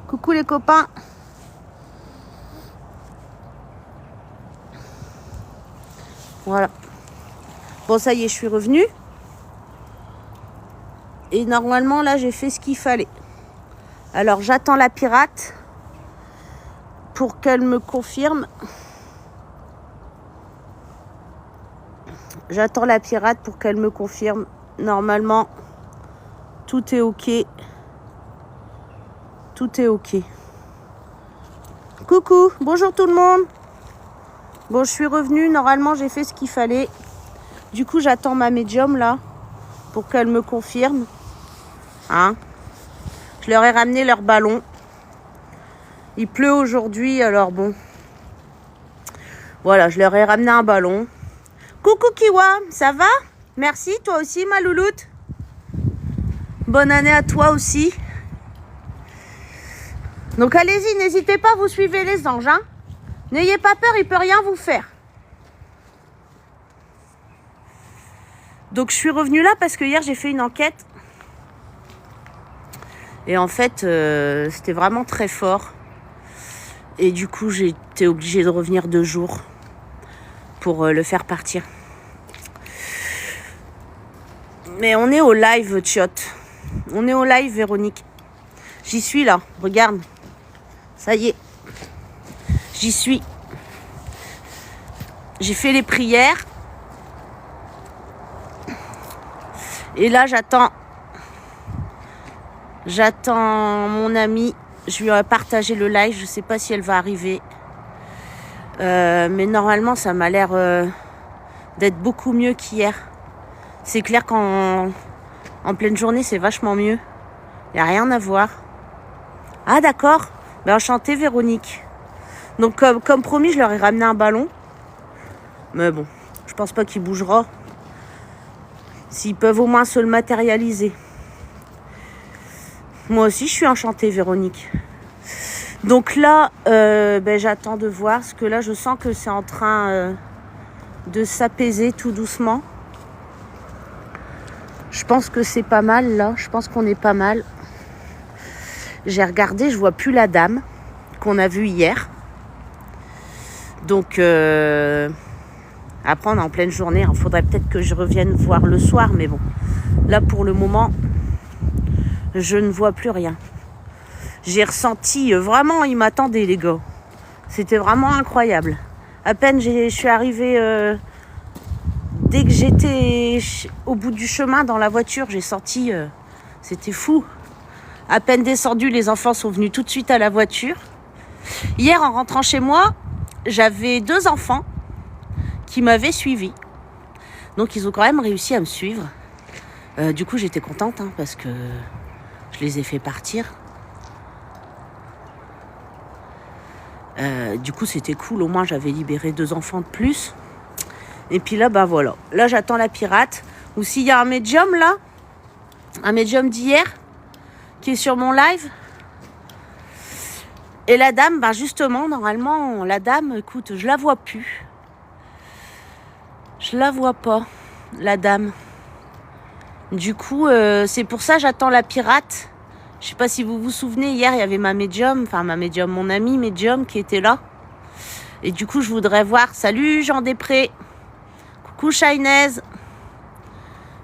Coucou les copains. Voilà. Bon, ça y est, je suis revenue. Et normalement, là, j'ai fait ce qu'il fallait. Alors, j'attends la pirate pour qu'elle me confirme. J'attends la pirate pour qu'elle me confirme. Normalement, tout est OK. Tout est OK. Coucou, bonjour tout le monde. Bon, je suis revenue. Normalement, j'ai fait ce qu'il fallait. Du coup, j'attends ma médium, là, pour qu'elle me confirme. Hein? Je leur ai ramené leur ballon. Il pleut aujourd'hui, alors bon. Voilà, je leur ai ramené un ballon. Coucou Kiwa, ça va? Merci, toi aussi ma louloute. Bonne année à toi aussi. Donc allez-y, n'hésitez pas, vous suivez les anges. Hein? N'ayez pas peur, il ne peut rien vous faire. Donc je suis revenue là parce que hier j'ai fait une enquête. Et en fait, c'était vraiment très fort. Et du coup, j'ai été obligée de revenir 2 jours pour le faire partir. Mais on est au live, Tchot. On est au live, Véronique. J'y suis là, regarde. Ça y est. J'y suis. J'ai fait les prières. Et là, j'attends mon amie. Je lui ai partagé le live. Je ne sais pas si elle va arriver. Mais normalement, ça m'a l'air d'être beaucoup mieux qu'hier. C'est clair qu'en pleine journée, c'est vachement mieux. Il n'y a rien à voir. Ah, d'accord. Ben, enchantée, Véronique. Donc, comme promis, je leur ai ramené un ballon. Mais bon, je pense pas qu'il bougera. S'ils peuvent au moins se le matérialiser. Moi aussi, je suis enchantée, Véronique. Donc là, j'attends de voir. Parce que là, je sens que c'est en train de s'apaiser tout doucement. Je pense que c'est pas mal, là. Je pense qu'on est pas mal. J'ai regardé, je vois plus la dame qu'on a vue hier. Donc, après, on est en pleine journée. Il faudrait peut-être que je revienne voir le soir. Mais bon, là, pour le moment, je ne vois plus rien. J'ai ressenti, vraiment, ils m'attendaient, les gars. C'était vraiment incroyable. À peine je suis arrivée... Dès que j'étais au bout du chemin dans la voiture, j'ai senti... c'était fou. À peine descendu, les enfants sont venus tout de suite à la voiture. Hier, en rentrant chez moi, j'avais 2 enfants qui m'avaient suivi. Donc, ils ont quand même réussi à me suivre. Du coup, j'étais contente hein, parce que je les ai fait partir. Du coup, c'était cool. Au moins, j'avais libéré 2 enfants de plus. Et puis là, bah voilà. Là, j'attends la pirate. Ou s'il y a un médium, là, un médium d'hier, qui est sur mon live. Et la dame, bah justement, normalement, la dame, écoute, je la vois plus. Je la vois pas, la dame. Du coup, c'est pour ça que j'attends la pirate. Je sais pas si vous vous souvenez, hier, il y avait ma médium, mon amie médium qui était là. Et du coup, je voudrais voir. Salut, Jean Després. Coucou, Shainez.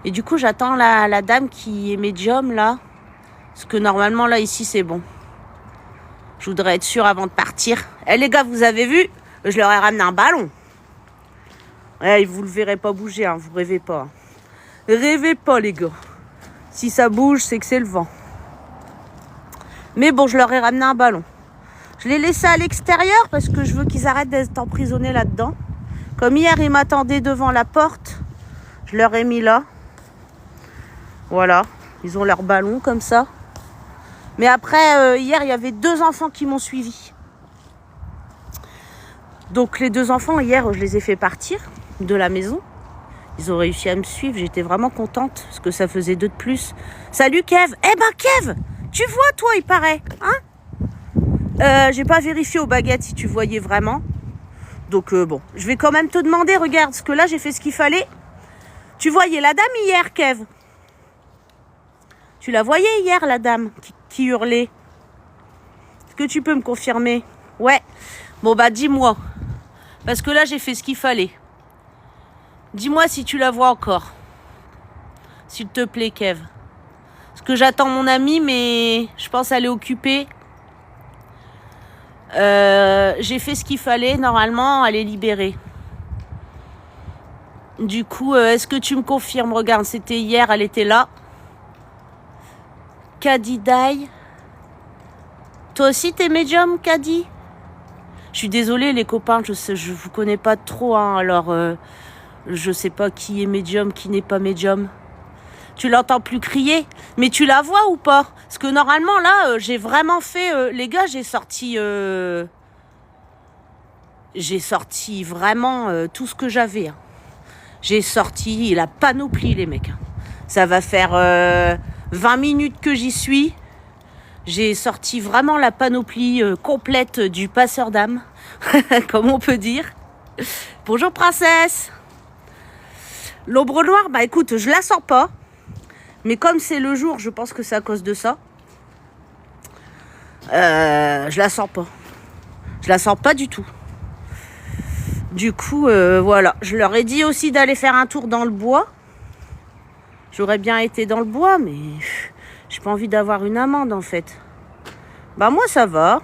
Et du coup, j'attends la dame qui est médium, là. Parce que normalement, là, ici, c'est bon. Je voudrais être sûre avant de partir. Eh, les gars, vous avez vu? Je leur ai ramené un ballon. Eh, vous le verrez pas bouger, hein. Vous rêvez pas. Rêvez pas, les gars. Si ça bouge, c'est que c'est le vent. Mais bon, je leur ai ramené un ballon. Je l'ai laissé à l'extérieur parce que je veux qu'ils arrêtent d'être emprisonnés là-dedans. Comme hier, ils m'attendaient devant la porte. Je leur ai mis là. Voilà. Ils ont leur ballon comme ça. Mais après, hier, il y avait 2 enfants qui m'ont suivi. Donc les 2 enfants, hier, je les ai fait partir de la maison. Ils ont réussi à me suivre. J'étais vraiment contente parce que ça faisait 2 de plus. Salut, Kev. Eh ben, Kev, tu vois, toi, il paraît. Hein? J'ai pas vérifié aux baguettes si tu voyais vraiment. Donc, bon, je vais quand même te demander, regarde, parce que là, j'ai fait ce qu'il fallait. Tu voyais la dame hier, Kev? Tu la voyais hier, la dame qui hurlait? que tu peux me confirmer? Ouais. Bon bah dis-moi. Parce que là j'ai fait ce qu'il fallait. Dis-moi si tu la vois encore. S'il te plaît, Kev. Parce que j'attends mon amie, mais je pense qu'elle est occupée. J'ai fait ce qu'il fallait. Normalement, elle est libérée. Du coup, est-ce que tu me confirmes? Regarde, c'était hier, elle était là. Kadi Dai. Toi aussi, t'es médium, Kadi? Je suis désolée, les copains, je vous connais pas trop, hein, alors je sais pas qui est médium, qui n'est pas médium. Tu l'entends plus crier, mais tu la vois ou pas? Parce que normalement, là, j'ai vraiment fait... les gars, j'ai sorti vraiment tout ce que j'avais. Hein. J'ai sorti la panoplie, les mecs. Ça va faire 20 minutes que j'y suis. J'ai sorti vraiment la panoplie complète du passeur d'âme, comme on peut dire. Bonjour, princesse. L'ombre noire, bah écoute, je la sens pas. Mais comme c'est le jour, je pense que c'est à cause de ça. Je la sens pas. Je la sens pas du tout. Du coup, voilà. Je leur ai dit aussi d'aller faire un tour dans le bois. J'aurais bien été dans le bois, mais j'ai pas envie d'avoir une amende, en fait. Bah moi, ça va.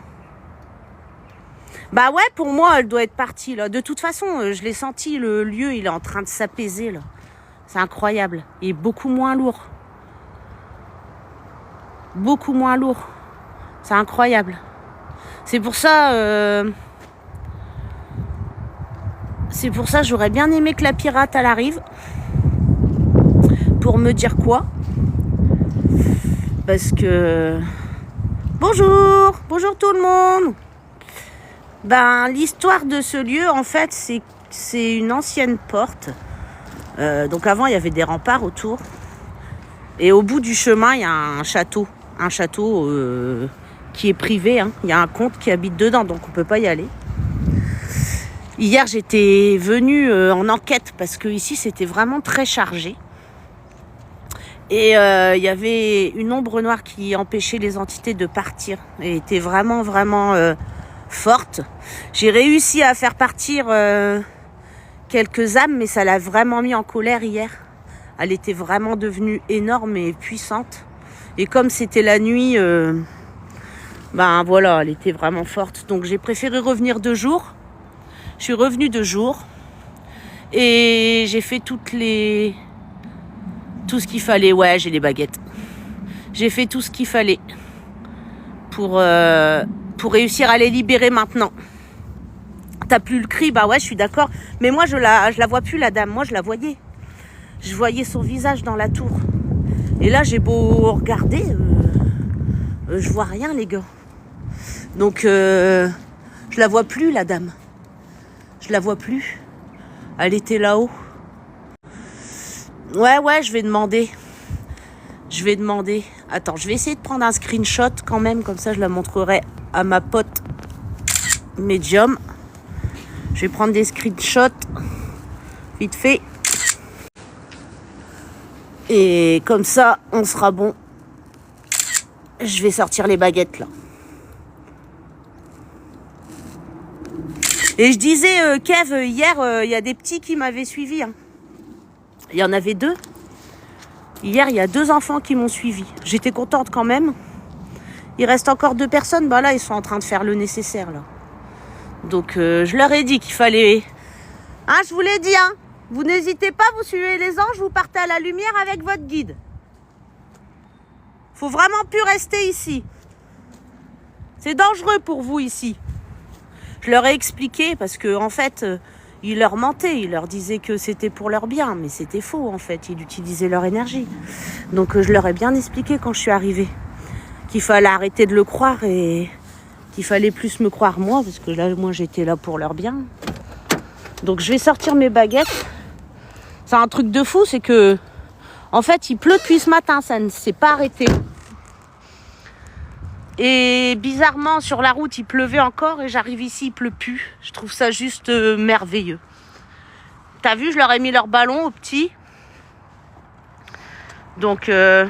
Bah ouais, pour moi, elle doit être partie, là. De toute façon, je l'ai senti, le lieu, il est en train de s'apaiser, là. C'est incroyable. Il est beaucoup moins lourd. Beaucoup moins lourd. C'est incroyable. C'est pour ça... j'aurais bien aimé que la pirate, elle arrive. Pour me dire quoi? Parce que... Bonjour! Bonjour tout le monde! Ben, l'histoire de ce lieu, en fait, c'est une ancienne porte. Donc avant, il y avait des remparts autour. Et au bout du chemin, il y a un château. Un château qui est privé. Hein. Il y a un comte qui habite dedans, donc on ne peut pas y aller. Hier, j'étais venue en enquête parce que ici, c'était vraiment très chargé. Et il y avait une ombre noire qui empêchait les entités de partir. Et était vraiment, vraiment forte. J'ai réussi à faire partir quelques âmes, mais ça l'a vraiment mis en colère hier. Elle était vraiment devenue énorme et puissante. Et comme c'était la nuit, ben voilà, elle était vraiment forte. Donc j'ai préféré revenir de jour. Je suis revenue de jour. Et j'ai fait tout ce qu'il fallait. Ouais, j'ai les baguettes. J'ai fait tout ce qu'il fallait pour réussir à les libérer maintenant. T'as plus le cri, bah ouais, je suis d'accord. Mais moi, je la vois plus, la dame. Moi, je la voyais. Je voyais son visage dans la tour. Et là, j'ai beau regarder, je vois rien, les gars. Donc, je la vois plus, la dame. Je la vois plus. Elle était là-haut. Ouais, je vais demander. Attends, je vais essayer de prendre un screenshot quand même. Comme ça, je la montrerai à ma pote médium. Je vais prendre des screenshots. Vite fait. Et comme ça, on sera bon. Je vais sortir les baguettes, là. Et je disais, Kev, hier, il y a des petits qui m'avaient suivi. Hein. Il y en avait 2. Hier, il y a 2 enfants qui m'ont suivi. J'étais contente quand même. Il reste encore 2 personnes. Bah là, ils sont en train de faire le nécessaire, là. Donc, je leur ai dit qu'il fallait... Hein, je vous l'ai dit, hein. Vous n'hésitez pas, vous suivez les anges, vous partez à la lumière avec votre guide. Faut vraiment plus rester ici. C'est dangereux pour vous ici. Je leur ai expliqué parce que en fait, ils leur mentaient. Ils leur disaient que c'était pour leur bien, mais c'était faux en fait. Ils utilisaient leur énergie. Donc je leur ai bien expliqué quand je suis arrivée qu'il fallait arrêter de le croire et qu'il fallait plus me croire moi parce que là, moi, j'étais là pour leur bien. Donc je vais sortir mes baguettes. C'est un truc de fou, c'est que en fait, il pleut depuis ce matin, ça ne s'est pas arrêté. Et bizarrement, sur la route, il pleuvait encore et j'arrive ici, il pleut plus. Je trouve ça juste merveilleux. T'as vu, je leur ai mis leur ballon aux petits. Donc, je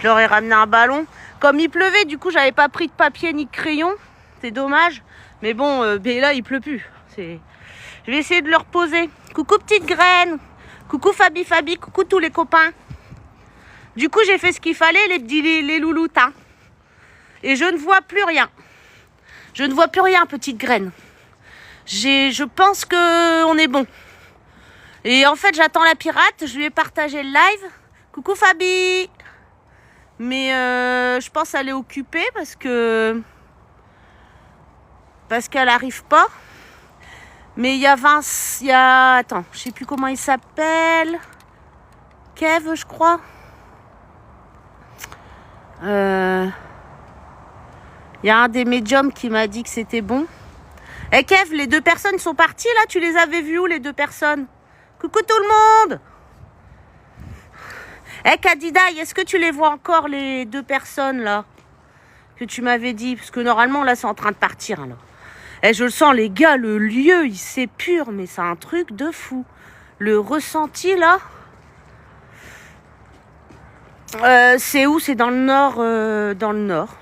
leur ai ramené un ballon. Comme il pleuvait, du coup, j'avais pas pris de papier ni de crayon. C'est dommage. Mais bon, là, il pleut plus. Je vais essayer de le reposer. Coucou petite graine. Coucou Fabi, coucou tous les copains. Du coup, j'ai fait ce qu'il fallait, les louloutes. Hein. Et je ne vois plus rien. Je ne vois plus rien, petite graine. Je pense qu'on est bon. Et en fait, j'attends la pirate. Je lui ai partagé le live. Coucou Fabi. Mais je pense qu'elle est occupée parce qu'elle n'arrive pas. Mais il y a Vince, attends, je sais plus comment il s'appelle. Kev, je crois. Il y a un des médiums qui m'a dit que c'était bon. Eh Kev, les 2 personnes sont parties là. Tu les avais vues où les 2 personnes? Coucou tout le monde. Eh Kadidaï, est-ce que tu les vois encore les 2 personnes là que tu m'avais dit? Parce que normalement là c'est en train de partir là. Eh, je le sens, les gars, le lieu, il s'épure, mais c'est un truc de fou. Le ressenti, là, c'est où? C'est dans le nord,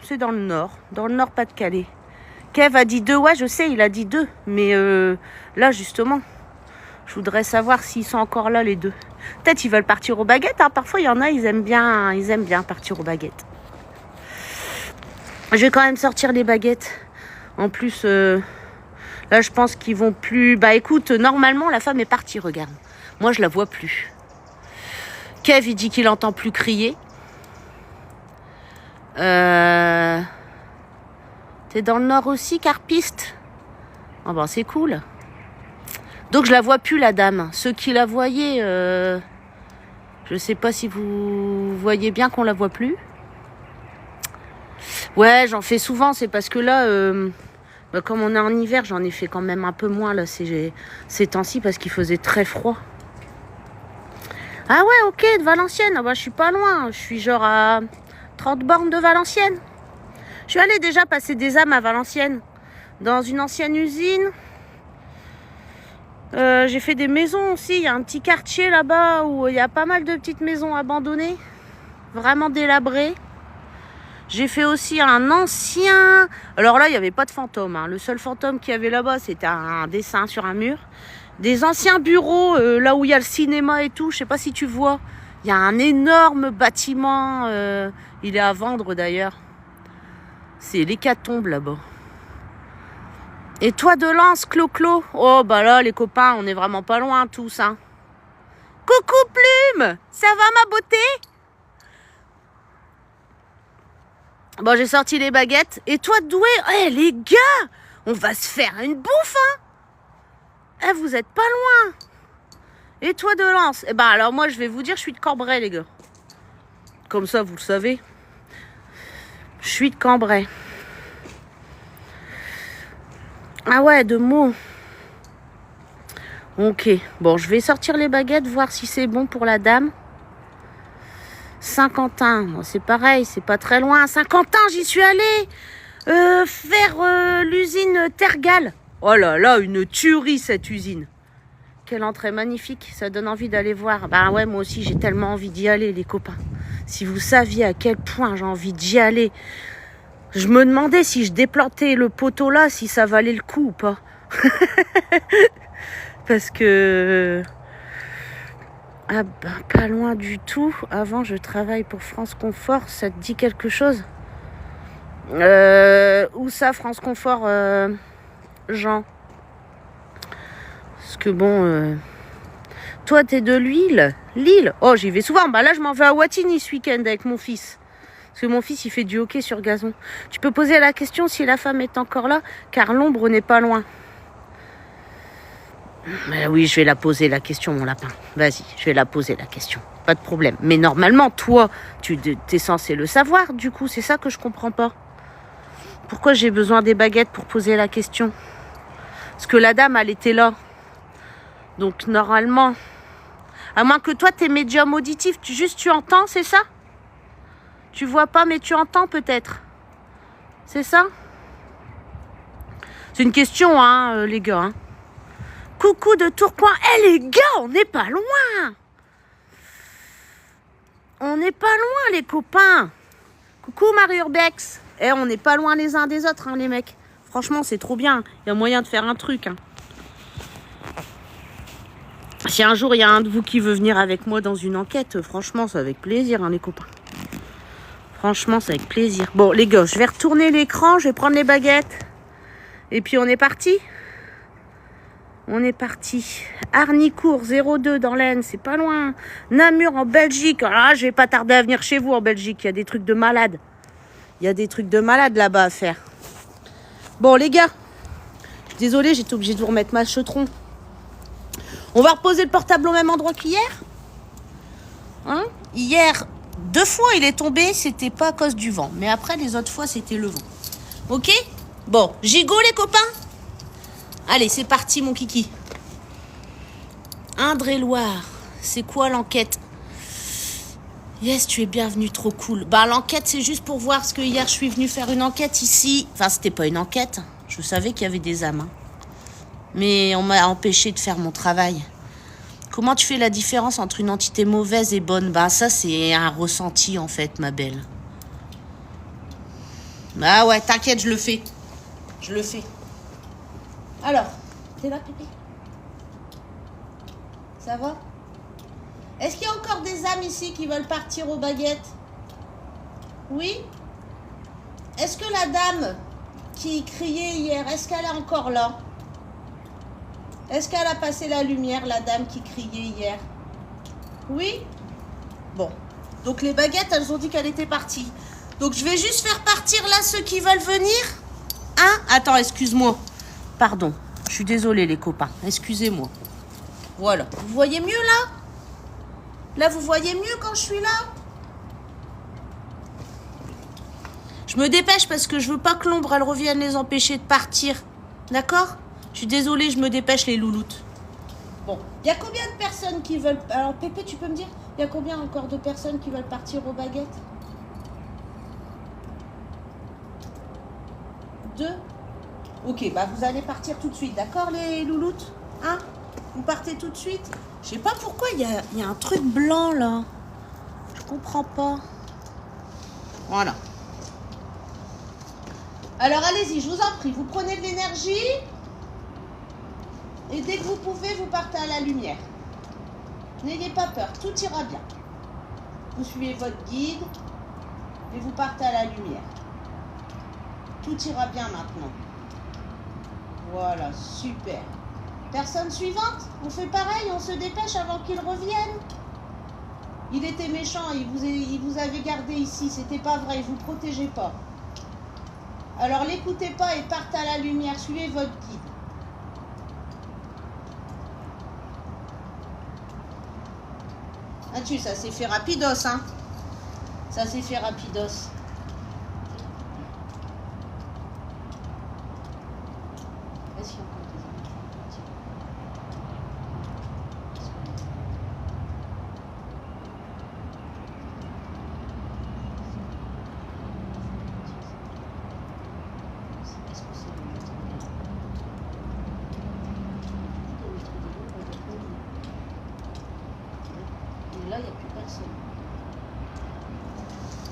c'est dans le nord Pas-de-Calais. Kev a dit 2, ouais, je sais, il a dit 2, mais là, justement, je voudrais savoir s'ils sont encore là, les 2. Peut-être ils veulent partir aux baguettes, hein. Parfois, il y en a, ils aiment bien partir aux baguettes. Je vais quand même sortir les baguettes. En plus, là, je pense qu'ils vont plus... Bah, écoute, normalement, la femme est partie, regarde. Moi, je la vois plus. Kev, il dit qu'il entend plus crier. T'es dans le nord aussi, carpiste? Ah ben, c'est cool. Donc, je la vois plus, la dame. Ceux qui la voyaient, je sais pas si vous voyez bien qu'on la voit plus. Ouais, j'en fais souvent, c'est parce que là, comme on est en hiver, j'en ai fait quand même un peu moins là, ces temps-ci parce qu'il faisait très froid. Ah ouais, ok, de Valenciennes, ah bah, je suis pas loin, je suis genre à 30 bornes de Valenciennes. Je suis allée déjà passer des âmes à Valenciennes, dans une ancienne usine. J'ai fait des maisons aussi, il y a un petit quartier là-bas où il y a pas mal de petites maisons abandonnées, vraiment délabrées. J'ai fait aussi un ancien... Alors là, il n'y avait pas de fantôme. Hein. Le seul fantôme qu'il y avait là-bas, c'était un dessin sur un mur. Des anciens bureaux, là où il y a le cinéma et tout. Je sais pas si tu vois. Il y a un énorme bâtiment. Il est à vendre d'ailleurs. C'est l'hécatombe là-bas. Et toi de Lens, Clo-Clo? Oh, bah là, les copains, on est vraiment pas loin tous. Hein. Coucou Plume! Ça va ma beauté? Bon, j'ai sorti les baguettes. Et toi, Doué? Eh, les gars, on va se faire une bouffe, hein? Eh, vous êtes pas loin. Et toi, de Lens? Eh ben, alors moi, je vais vous dire, je suis de Cambrai, les gars. Comme ça, vous le savez. Je suis de Cambrai. Ah ouais, de mots. Ok. Bon, je vais sortir les baguettes, voir si c'est bon pour la dame. Saint-Quentin, bon, c'est pareil, c'est pas très loin. Saint-Quentin, j'y suis allée faire l'usine Tergal. Oh là là, une tuerie cette usine. Quelle entrée magnifique, ça donne envie d'aller voir. Bah ouais, moi aussi j'ai tellement envie d'y aller, les copains. Si vous saviez à quel point j'ai envie d'y aller. Je me demandais si je déplantais le poteau là, si ça valait le coup ou pas. Parce que... Ah ben, pas loin du tout. Avant, je travaille pour France Confort. Ça te dit quelque chose? Où ça, France Confort, Jean? Parce que bon... Toi, t'es de Lille? Lille? Oh, j'y vais souvent. Bah là, je m'en vais à Wattignies ce week-end avec mon fils. Parce que mon fils, il fait du hockey sur gazon. Tu peux poser la question si la femme est encore là, car l'ombre n'est pas loin. Oui, je vais la poser la question, mon lapin. Vas-y, je vais la poser la question. Pas de problème. Mais normalement, toi, tu es censé le savoir, du coup. C'est ça que je comprends pas. Pourquoi j'ai besoin des baguettes pour poser la question? Parce que la dame, elle était là. Donc, normalement... À moins que toi, t'es médium auditif. Tu entends, c'est ça? Tu vois pas, mais tu entends peut-être. C'est ça? C'est une question, hein, les gars, hein. Coucou de Tourcoing. Eh les gars, on n'est pas loin. On n'est pas loin, les copains. Coucou Marie Urbex. Eh, on n'est pas loin les uns des autres, hein, les mecs. Franchement, c'est trop bien. Il y a moyen de faire un truc. Hein. Si un jour, il y a un de vous qui veut venir avec moi dans une enquête, franchement, c'est avec plaisir, hein, les copains. Franchement, c'est avec plaisir. Bon, les gars, je vais retourner l'écran, je vais prendre les baguettes. Et puis, on est parti. On est parti. Harnicourt, 02 dans l'Aisne, c'est pas loin. Namur, en Belgique. Ah, je vais pas tarder à venir chez vous, en Belgique. Il y a des trucs de malade. Il y a des trucs de malade là-bas à faire. Bon, les gars. Désolée, j'étais obligée de vous remettre ma chautron. On va reposer le portable au même endroit qu'hier. Hein? Hier, 2 fois, il est tombé. C'était pas à cause du vent. Mais après, les autres fois, c'était le vent. Ok? Bon, gigot, les copains? Allez, c'est parti, mon kiki. Indre-et-Loire. C'est quoi l'enquête? Yes, tu es bienvenue, trop cool. Bah, l'enquête, c'est juste pour voir, parce que hier, je suis venue faire une enquête ici. Enfin, c'était pas une enquête. Je savais qu'il y avait des âmes. Hein. Mais on m'a empêché de faire mon travail. Comment tu fais la différence entre une entité mauvaise et bonne? Bah, ça, c'est un ressenti, en fait, ma belle. Bah ouais, t'inquiète, je le fais. Je le fais. Alors, t'es là, Pépé? Ça va? Est-ce qu'il y a encore des âmes ici qui veulent partir aux baguettes? Oui? Est-ce que la dame qui criait hier, est-ce qu'elle est encore là? Est-ce qu'elle a passé la lumière, la dame qui criait hier? Oui? Bon. Donc les baguettes, elles ont dit qu'elle était partie. Donc je vais juste faire partir là ceux qui veulent venir. Hein? Attends, excuse-moi. Pardon. Je suis désolée les copains. Excusez-moi. Voilà. Vous voyez mieux là? Là, vous voyez mieux quand je suis là? Je me dépêche parce que je veux pas que l'ombre, elle revienne les empêcher de partir. D'accord? Je suis désolée, je me dépêche les louloutes. Bon, il y a combien de personnes qui veulent... Alors, Pépé, tu peux me dire, il y a combien encore de personnes qui veulent partir aux baguettes? 2? Ok, bah vous allez partir tout de suite, d'accord les louloutes? Hein? Vous partez tout de suite? Je sais pas pourquoi il y a un truc blanc là. Je comprends pas. Voilà. Alors allez-y, je vous en prie, vous prenez de l'énergie. Et dès que vous pouvez, vous partez à la lumière. N'ayez pas peur, tout ira bien. Vous suivez votre guide et vous partez à la lumière. Tout ira bien maintenant. Voilà, super. Personne suivante? On fait pareil, on se dépêche avant qu'il revienne. Il était méchant, il vous avait gardé ici, c'était pas vrai, il vous protégeait pas. Alors l'écoutez pas et partez à la lumière, suivez votre guide. Ah tu, ça s'est fait rapidos, hein. Ça s'est fait rapidos. Est-ce qu'il y a encore des amis? Là, il n'y a plus personne.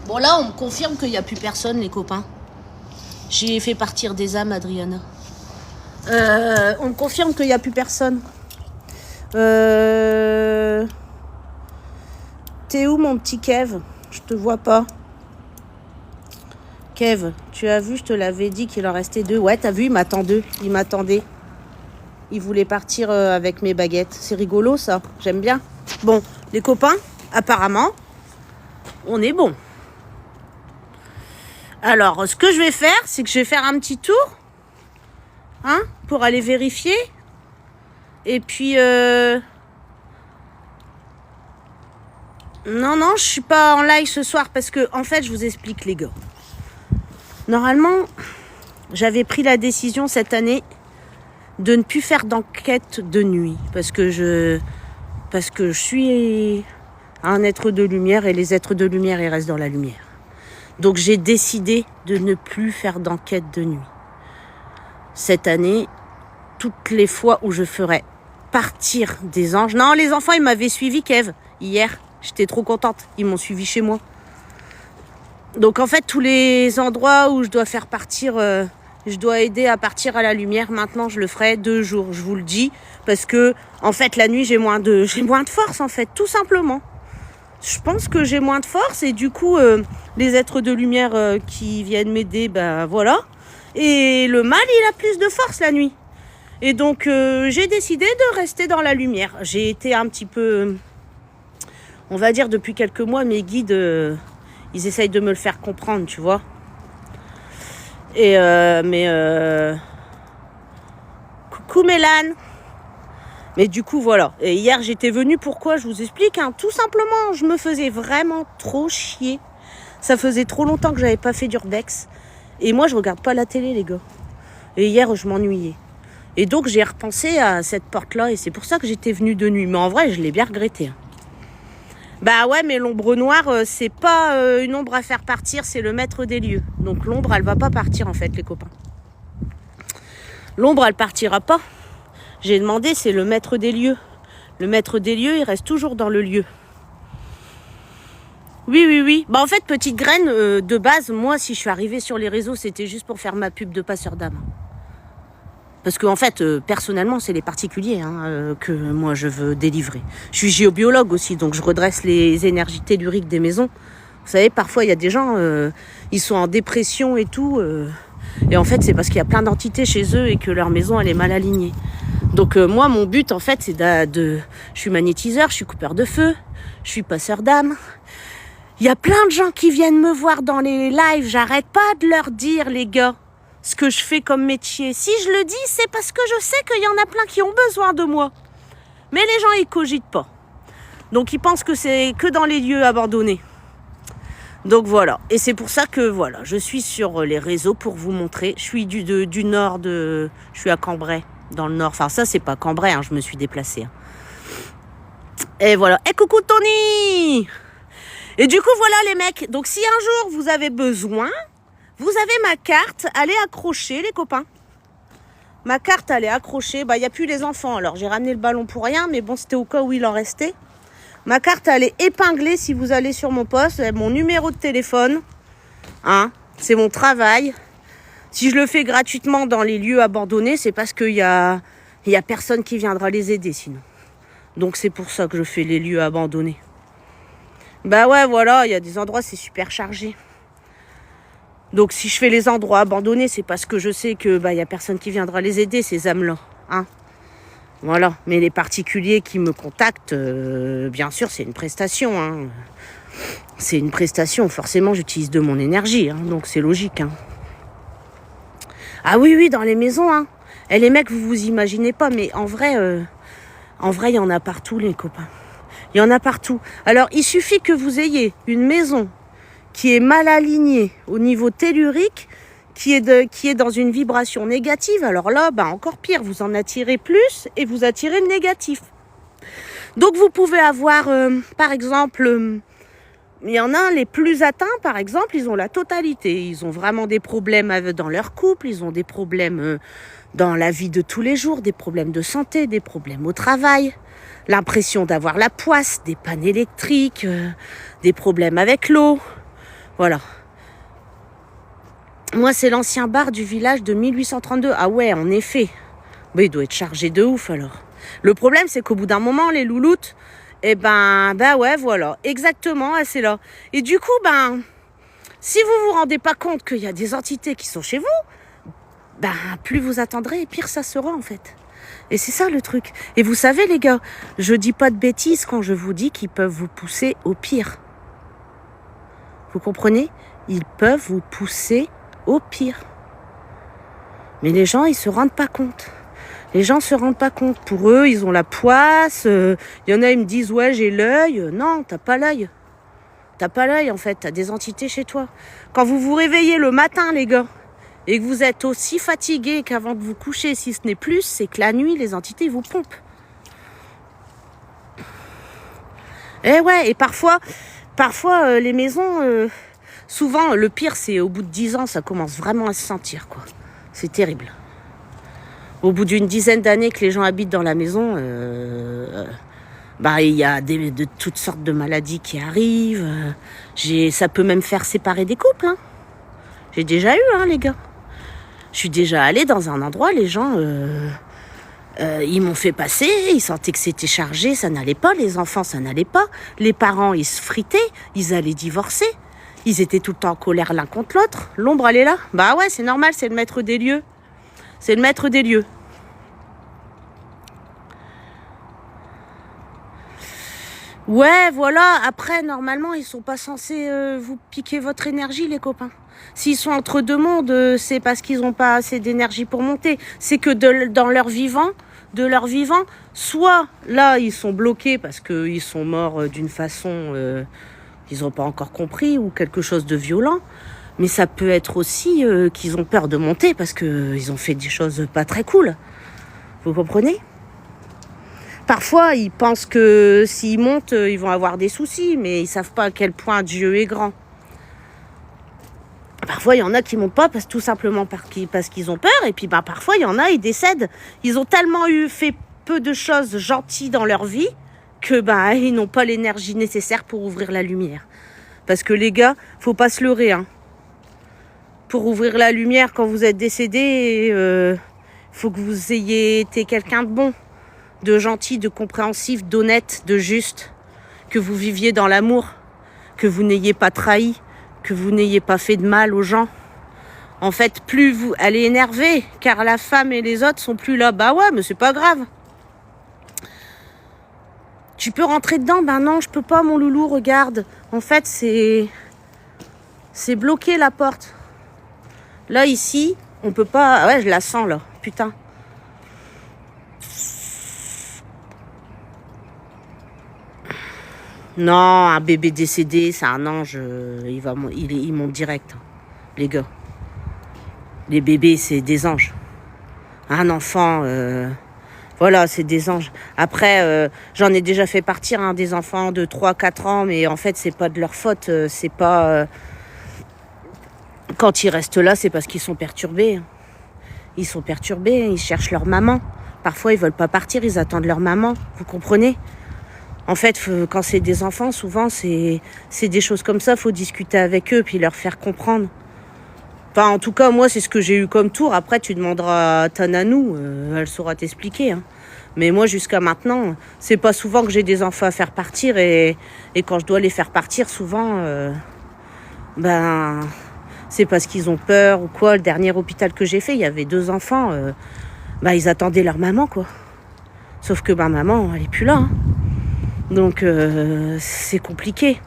Bon, là, on me confirme qu'il n'y a plus personne, les copains. J'ai fait partir des âmes, Adriana. On me confirme qu'il n'y a plus personne. T'es où, mon petit Kev? Je te vois pas. Kev, tu as vu, je te l'avais dit qu'il en restait 2. Ouais, t'as vu, il m'attendait. Il m'attendait. Il voulait partir avec mes baguettes. C'est rigolo, ça. J'aime bien. Bon, les copains, apparemment, on est bon. Alors, ce que je vais faire, c'est que je vais faire un petit tour, hein, pour aller vérifier. Et puis, non, je suis pas en live ce soir parce que, en fait, je vous explique, les gars. Normalement, j'avais pris la décision cette année de ne plus faire d'enquête de nuit parce que je suis un être de lumière et les êtres de lumière, ils restent dans la lumière. Donc j'ai décidé de ne plus faire d'enquête de nuit. Cette année, toutes les fois où je ferai partir des anges... Non, les enfants, ils m'avaient suivi, Kev, hier. J'étais trop contente. Ils m'ont suivi chez moi. Donc en fait, tous les endroits où je dois faire partir, je dois aider à partir à la lumière, maintenant je le ferai 2 jours, je vous le dis. Parce que en fait, la nuit, j'ai moins de force en fait, tout simplement. Je pense que j'ai moins de force et du coup, les êtres de lumière qui viennent m'aider, ben voilà. Et le mal, il a plus de force la nuit. Et donc, j'ai décidé de rester dans la lumière. J'ai été un petit peu, on va dire, depuis quelques mois, mes guides, ils essayent de me le faire comprendre, tu vois. Et coucou Mélane. Mais du coup, voilà. Et hier, j'étais venue, pourquoi? Je vous explique, hein. Tout simplement, je me faisais vraiment trop chier. Ça faisait trop longtemps que j'avais pas fait d'urbex. Et moi, je regarde pas la télé, les gars. Et hier, je m'ennuyais. Et donc, j'ai repensé à cette porte-là. Et c'est pour ça que j'étais venue de nuit. Mais en vrai, je l'ai bien regretté. Bah ouais, mais l'ombre noire, c'est pas une ombre à faire partir, c'est le maître des lieux. Donc l'ombre, elle va pas partir, en fait, les copains. L'ombre, elle partira pas. J'ai demandé, c'est le maître des lieux. Le maître des lieux, il reste toujours dans le lieu. Oui. Bah en fait, petite graine, de base, moi, si je suis arrivée sur les réseaux, c'était juste pour faire ma pub de passeur d'âme. Parce que en fait, personnellement, c'est les particuliers que moi, je veux délivrer. Je suis géobiologue aussi, donc je redresse les énergies telluriques des maisons. Vous savez, parfois, il y a des gens, ils sont en dépression et tout. Et en fait, c'est parce qu'il y a plein d'entités chez eux et que leur maison, elle est mal alignée. Donc moi, mon but, en fait, c'est je suis magnétiseur, je suis coupeur de feu, je suis passeur d'âme. Il y a plein de gens qui viennent me voir dans les lives. J'arrête pas de leur dire, les gars, ce que je fais comme métier. Si je le dis, c'est parce que je sais qu'il y en a plein qui ont besoin de moi. Mais les gens, ils cogitent pas. Donc, ils pensent que c'est que dans les lieux abandonnés. Donc, voilà. Et c'est pour ça que, voilà, je suis sur les réseaux pour vous montrer. Je suis du nord de... Je suis à Cambrai. Dans le nord, enfin ça c'est pas Cambrai, hein, je me suis déplacée. Et voilà, et coucou Tony. Et du coup voilà les mecs, donc si un jour vous avez besoin, vous avez ma carte, allez accrocher les copains. Ma carte elle est accrochée, bah il n'y a plus les enfants, alors j'ai ramené le ballon pour rien, mais bon c'était au cas où il en restait. Ma carte elle est épinglée si vous allez sur mon poste, mon numéro de téléphone, hein, c'est mon travail. Si je le fais gratuitement dans les lieux abandonnés, c'est parce qu'il y a personne qui viendra les aider sinon. Donc c'est pour ça que je fais les lieux abandonnés. Bah ouais, voilà, il y a des endroits, c'est super chargé. Donc si je fais les endroits abandonnés, c'est parce que je sais que il y a personne qui viendra les aider, ces âmes-là. Hein, voilà. Mais les particuliers qui me contactent, bien sûr, c'est une prestation. Hein. C'est une prestation. Forcément, j'utilise de mon énergie. Hein, donc c'est logique. Hein. Ah oui, dans les maisons, hein. Et les mecs, vous imaginez pas, mais en vrai, il y en a partout, les copains. Il y en a partout. Alors, il suffit que vous ayez une maison qui est mal alignée au niveau tellurique, qui est dans une vibration négative. Alors là, encore pire, vous en attirez plus et vous attirez le négatif. Donc, vous pouvez avoir, par exemple... Il y en a les plus atteints, par exemple, ils ont la totalité. Ils ont vraiment des problèmes dans leur couple, ils ont des problèmes dans la vie de tous les jours, des problèmes de santé, des problèmes au travail, l'impression d'avoir la poisse, des pannes électriques, des problèmes avec l'eau. Voilà. Moi, c'est l'ancien bar du village de 1832. Ah ouais, en effet. Mais il doit être chargé de ouf, alors. Le problème, c'est qu'au bout d'un moment, les louloutes... Eh ouais, voilà, exactement, c'est là. Et du coup, si vous vous rendez pas compte qu'il y a des entités qui sont chez vous, plus vous attendrez et pire ça sera en fait. Et c'est ça le truc. Et vous savez les gars, je dis pas de bêtises quand je vous dis qu'ils peuvent vous pousser au pire. Vous comprenez? Ils peuvent vous pousser au pire. Mais les gens, ils se rendent pas compte. Les gens se rendent pas compte. Pour eux, ils ont la poisse. Il y en a, ils me disent, ouais, j'ai l'œil. Non, t'as pas l'œil. T'as pas l'œil, en fait. T'as des entités chez toi. Quand vous vous réveillez le matin, les gars, et que vous êtes aussi fatigué qu'avant de vous coucher, si ce n'est plus, c'est que la nuit, les entités vous pompent. Et ouais, et parfois les maisons, souvent, le pire, c'est au bout de 10 ans, ça commence vraiment à se sentir, quoi. C'est terrible. Au bout d'une dizaine d'années que les gens habitent dans la maison, Bah, il y a de toutes sortes de maladies qui arrivent. Ça peut même faire séparer des couples. Hein. J'ai déjà eu, hein, les gars. Je suis déjà allée dans un endroit, les gens, ils m'ont fait passer, ils sentaient que c'était chargé, ça n'allait pas, les enfants, ça n'allait pas. Les parents, ils se fritaient, ils allaient divorcer. Ils étaient tout le temps en colère l'un contre l'autre. L'ombre, elle est là. Bah ouais, c'est normal, c'est le maître des lieux. C'est le maître des lieux. Ouais, voilà. Après, normalement, ils sont pas censés vous piquer votre énergie, les copains. S'ils sont entre deux mondes, c'est parce qu'ils n'ont pas assez d'énergie pour monter. C'est que dans leur vivant, soit là, ils sont bloqués parce qu'ils sont morts d'une façon qu'ils n'ont pas encore compris ou quelque chose de violent. Mais ça peut être aussi qu'ils ont peur de monter parce qu'ils ont fait des choses pas très cool. Vous comprenez ? Parfois, ils pensent que s'ils montent, ils vont avoir des soucis, mais ils savent pas à quel point Dieu est grand. Parfois, il y en a qui montent pas tout simplement parce qu'ils ont peur, et puis parfois, il y en a, ils décèdent. Ils ont tellement fait peu de choses gentilles dans leur vie que ils n'ont pas l'énergie nécessaire pour ouvrir la lumière. Parce que les gars, faut pas se leurrer. Hein. Pour ouvrir la lumière, quand vous êtes décédé, faut que vous ayez été quelqu'un de bon, de gentil, de compréhensif, d'honnête, de juste, que vous viviez dans l'amour, que vous n'ayez pas trahi, que vous n'ayez pas fait de mal aux gens. En fait, elle est énervée, car la femme et les autres sont plus là. Bah ouais, mais c'est pas grave. Tu peux rentrer dedans? Ben non, je peux pas, mon loulou, regarde. En fait, c'est bloqué la porte. Là, ici, on peut pas... Ouais, je la sens, là. Putain. Non, un bébé décédé, c'est un ange. Il monte direct. Les gars. Les bébés, c'est des anges. Un enfant... Voilà, c'est des anges. Après, j'en ai déjà fait partir des enfants de 3-4 ans, mais en fait, c'est pas de leur faute. C'est pas... Quand ils restent là, c'est parce qu'ils sont perturbés. Ils sont perturbés, ils cherchent leur maman. Parfois, ils veulent pas partir, ils attendent leur maman. Vous comprenez ? En fait, quand c'est des enfants, souvent, c'est des choses comme ça. Faut discuter avec eux, puis leur faire comprendre. Enfin, en tout cas, moi, c'est ce que j'ai eu comme tour. Après, tu demanderas à ta nanou, elle saura t'expliquer. Hein. Mais moi, jusqu'à maintenant, c'est pas souvent que j'ai des enfants à faire partir. Et quand je dois les faire partir, souvent, c'est parce qu'ils ont peur ou quoi. Le dernier hôpital que j'ai fait, il y avait 2 enfants. Ils attendaient leur maman, quoi. Sauf que maman, elle est plus là. Hein. Donc, c'est compliqué.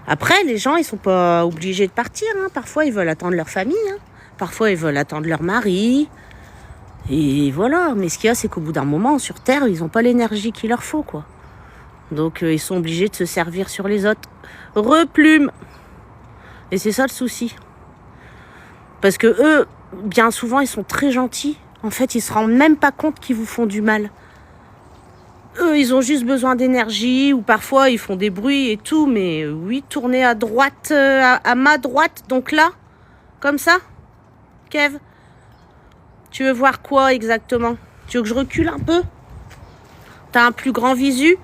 Après, les gens, ils sont pas obligés de partir. Hein. Parfois, ils veulent attendre leur famille. Hein. Parfois, ils veulent attendre leur mari. Et voilà. Mais ce qu'il y a, c'est qu'au bout d'un moment, sur Terre, ils n'ont pas l'énergie qu'il leur faut, quoi. Donc, ils sont obligés de se servir sur les autres. Replume. Et c'est ça le souci. Parce que eux, bien souvent, ils sont très gentils. En fait, ils se rendent même pas compte qu'ils vous font du mal. Eux, ils ont juste besoin d'énergie, ou parfois ils font des bruits et tout, mais oui, tournez à droite, à ma droite, donc là, comme ça. Kev, tu veux voir quoi exactement? Tu veux que je recule un peu? T'as un plus grand visu?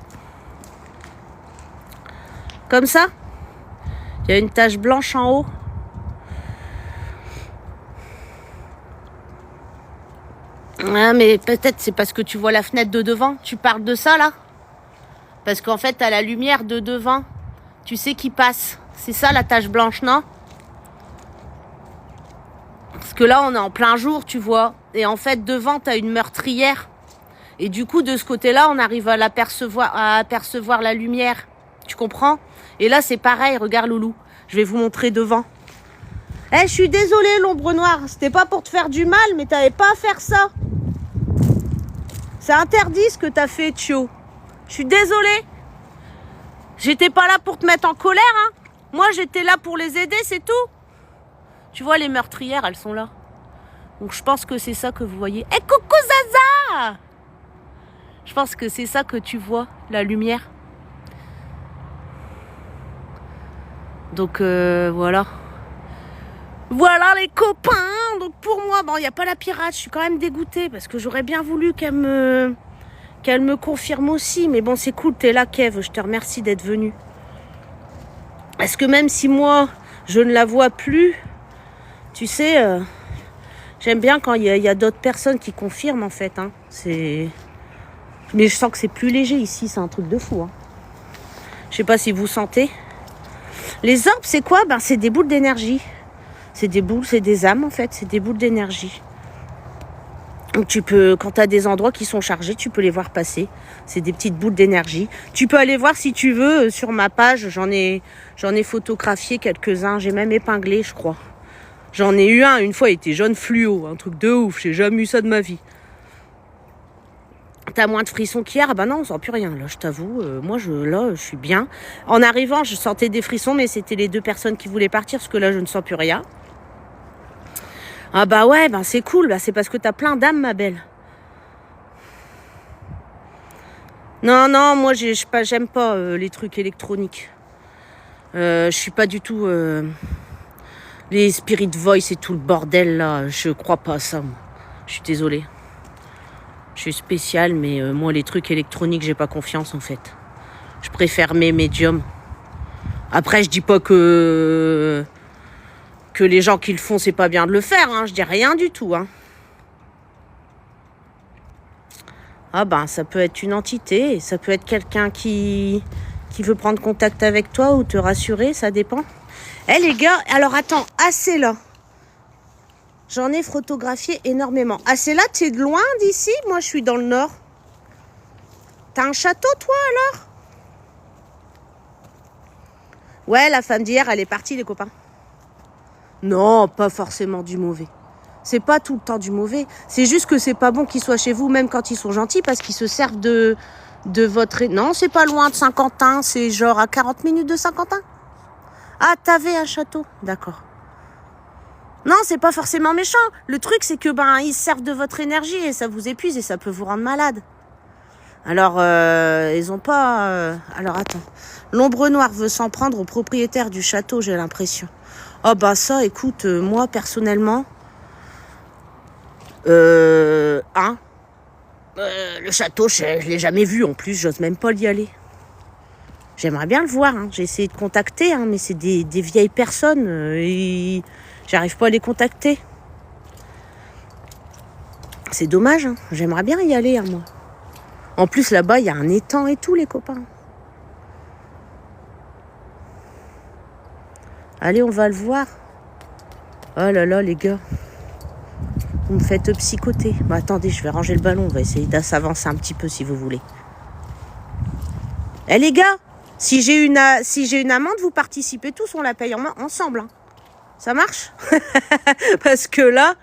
Comme ça? Il y a une tache blanche en haut. Ah, mais peut-être c'est parce que tu vois la fenêtre de devant. Tu parles de ça, là? Parce qu'en fait, t'as la lumière de devant. Tu sais qui passe. C'est ça, la tache blanche, non? Parce que là, on est en plein jour, tu vois. Et en fait, devant, t'as une meurtrière. Et du coup, de ce côté-là, on arrive à apercevoir la lumière. Tu comprends? Et là, c'est pareil. Regarde, Loulou. Je vais vous montrer devant. Je suis désolée, l'ombre noire. C'était pas pour te faire du mal, mais t'avais pas à faire ça. C'est interdit ce que t'as fait, Tio. Je suis désolée. J'étais pas là pour te mettre en colère, hein. Moi, j'étais là pour les aider, c'est tout. Tu vois, les meurtrières, elles sont là. Donc, je pense que c'est ça que vous voyez. Coucou, Zaza! Je pense que c'est ça que tu vois, la lumière. Donc, voilà. Voilà les copains. Donc pour moi, bon, il n'y a pas la pirate. Je suis quand même dégoûtée parce que j'aurais bien voulu qu'elle me confirme aussi. Mais bon, c'est cool, t'es là, Kev. Je te remercie d'être venu. Parce que même si moi, je ne la vois plus, tu sais, j'aime bien quand il y a d'autres personnes qui confirment, en fait. Hein. Mais je sens que c'est plus léger ici. C'est un truc de fou. Hein. Je sais pas si vous sentez. Les orbes, c'est quoi? Ben, c'est des boules d'énergie. C'est des boules, c'est des âmes, en fait. C'est des boules d'énergie. Donc tu peux, quand tu as des endroits qui sont chargés, tu peux les voir passer. C'est des petites boules d'énergie. Tu peux aller voir si tu veux sur ma page. J'en ai photographié quelques-uns. J'ai même épinglé, je crois. J'en ai eu un, une fois, il était jaune fluo. Un truc de ouf. J'ai jamais eu ça de ma vie. T'as moins de frissons qu'hier? Ah bah non, on sent plus rien. Là, je t'avoue, moi, je suis bien. En arrivant, je sentais des frissons, mais c'était les 2 personnes qui voulaient partir, parce que là, je ne sens plus rien. Ah bah ouais, ben c'est cool, bah c'est parce que t'as plein d'âmes, ma belle. Non, moi j'aime pas les trucs électroniques. Je suis pas du tout les spirit voice et tout le bordel là, je crois pas à ça. Moi. Je suis désolée. Je suis spéciale, mais moi les trucs électroniques, j'ai pas confiance en fait. Je préfère mes médiums. Après, je dis pas que les gens qui le font, c'est pas bien de le faire. Hein. Je dis rien du tout. Hein. Ah ben, ça peut être une entité. Ça peut être quelqu'un qui veut prendre contact avec toi ou te rassurer. Ça dépend. Eh les gars, alors attends. Assez là. J'en ai photographié énormément. Assez là, tu es de loin d'ici? Moi, je suis dans le nord. T'as un château, toi, alors? Ouais, la femme d'hier, elle est partie, les copains. Non, pas forcément du mauvais. C'est pas tout le temps du mauvais. C'est juste que c'est pas bon qu'ils soient chez vous, même quand ils sont gentils, parce qu'ils se servent de votre... Non, c'est pas loin de Saint-Quentin. C'est genre à 40 minutes de Saint-Quentin. Ah, t'avais un château. D'accord. Non, c'est pas forcément méchant. Le truc, c'est que ils se servent de votre énergie et ça vous épuise et ça peut vous rendre malade. Alors, ils ont pas... Alors, attends. L'ombre noire veut s'en prendre au propriétaire du château, j'ai l'impression. Oh bah ça, écoute, moi personnellement, le château, je l'ai jamais vu en plus, j'ose même pas y aller. J'aimerais bien le voir, hein. J'ai essayé de contacter, hein, mais c'est des vieilles personnes et j'arrive pas à les contacter. C'est dommage, hein. J'aimerais bien y aller, hein, moi. En plus là-bas, il y a un étang et tout, les copains. Allez, on va le voir. Oh là là, les gars. Vous me faites psychoter. Bah, attendez, je vais ranger le ballon. On va essayer de s'avancer un petit peu, si vous voulez. Eh les gars, si j'ai une amende, vous participez tous. On la paye ensemble. Hein. Ça marche? Parce que là...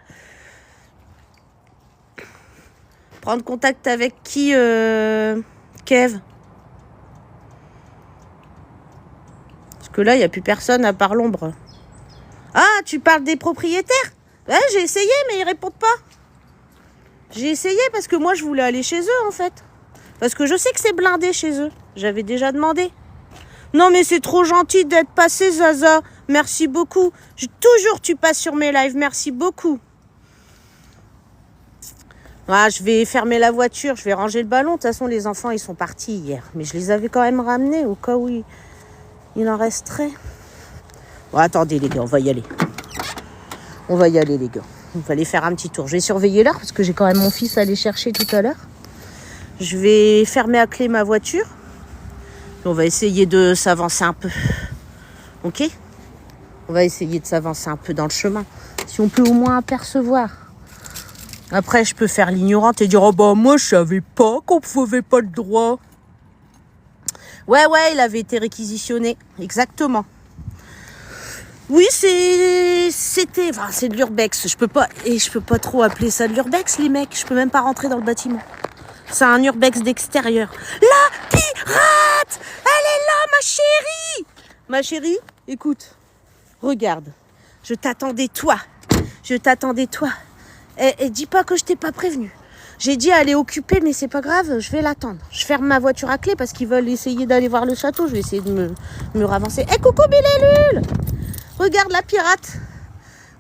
Prendre contact avec qui, Kev? Parce que là, il n'y a plus personne à part l'ombre. Ah, tu parles des propriétaires? Ouais, j'ai essayé, mais ils répondent pas. J'ai essayé parce que moi, je voulais aller chez eux, en fait. Parce que je sais que c'est blindé chez eux. J'avais déjà demandé. Non, mais c'est trop gentil d'être passé, Zaza. Merci beaucoup. Toujours, tu passes sur mes lives. Merci beaucoup. Ah, je vais fermer la voiture. Je vais ranger le ballon. De toute façon, les enfants, ils sont partis hier. Mais je les avais quand même ramenés au cas où il en resterait. Bon, attendez, les gars, on va y aller. On va y aller, les gars. On va aller faire un petit tour. Je vais surveiller l'heure parce que j'ai quand même mon fils à aller chercher tout à l'heure. Je vais fermer à clé ma voiture. On va essayer de s'avancer un peu. Ok? On va essayer de s'avancer un peu dans le chemin. Si on peut au moins apercevoir. Après, je peux faire l'ignorante et dire « Oh bah moi, je savais pas qu'on pouvait pas le droit. » Ouais, il avait été réquisitionné. Exactement. Oui, c'était... Enfin, c'est de l'urbex. Je peux pas trop appeler ça de l'urbex, les mecs. Je peux même pas rentrer dans le bâtiment. C'est un urbex d'extérieur. La pirate! Elle est là, ma chérie! Ma chérie, écoute. Regarde. Je t'attendais, toi. Et dis pas que je t'ai pas prévenu. J'ai dit elle est occupée, mais c'est pas grave, je vais l'attendre. Je ferme ma voiture à clé parce qu'ils veulent essayer d'aller voir le château. Je vais essayer de me ravancer. Coucou Bellelule! Regarde la pirate.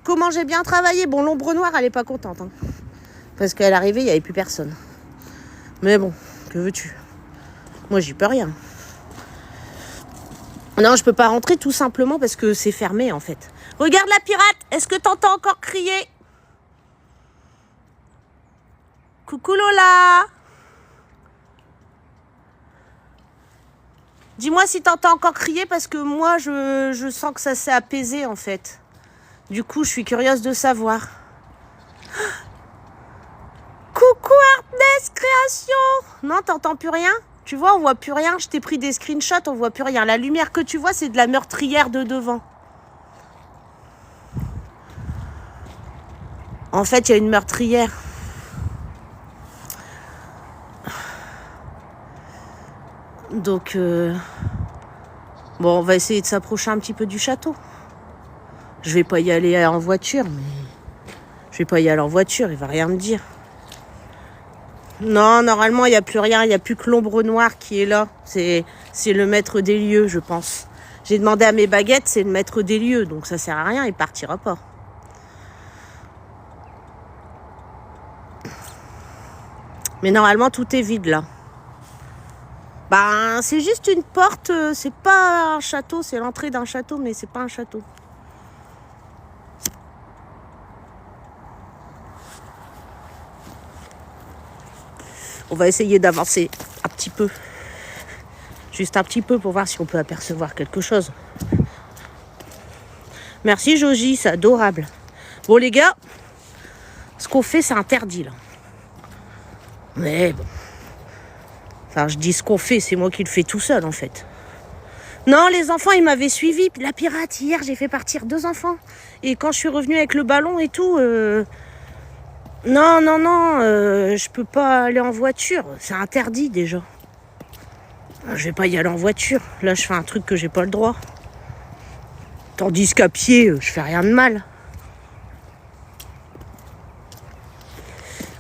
comment j'ai bien travaillé. Bon, l'ombre noire, elle est pas contente. Hein, parce qu'elle est arrivée, il n'y avait plus personne. Mais bon, que veux-tu? Moi, j'y peux rien. Non, je peux pas rentrer tout simplement parce que c'est fermé, en fait. Regarde la pirate. Est-ce que t'entends encore crier? Coucou Lola. Dis-moi si t'entends encore crier parce que moi, je sens que ça s'est apaisé, en fait. Du coup, je suis curieuse de savoir. Coucou Artness Création. Non, t'entends plus rien? Tu vois, on voit plus rien. Je t'ai pris des screenshots, on voit plus rien. La lumière que tu vois, c'est de la meurtrière de devant. En fait, il y a une meurtrière. Donc, bon, on va essayer de s'approcher un petit peu du château. Je vais pas y aller en voiture, mais... Je vais pas y aller en voiture, il va rien me dire. Non, normalement, il n'y a plus rien. Il n'y a plus que l'ombre noire qui est là. C'est le maître des lieux, je pense. J'ai demandé à mes baguettes, c'est le maître des lieux. Donc ça sert à rien, il partira pas. Mais normalement, tout est vide, là. Ben, c'est juste une porte. C'est pas un château. C'est l'entrée d'un château, mais c'est pas un château. On va essayer d'avancer un petit peu. Juste un petit peu pour voir si on peut apercevoir quelque chose. Merci Joji, c'est adorable. Bon les gars, ce qu'on fait c'est interdit là. Mais bon. Enfin je dis ce qu'on fait, c'est moi qui le fais tout seul en fait. Non les enfants ils m'avaient suivi. La pirate hier j'ai fait partir 2 enfants. Et quand je suis revenue avec le ballon et tout... Non, je peux pas aller en voiture. C'est interdit déjà. Je vais pas y aller en voiture. Là, je fais un truc que j'ai pas le droit. Tandis qu'à pied, je fais rien de mal.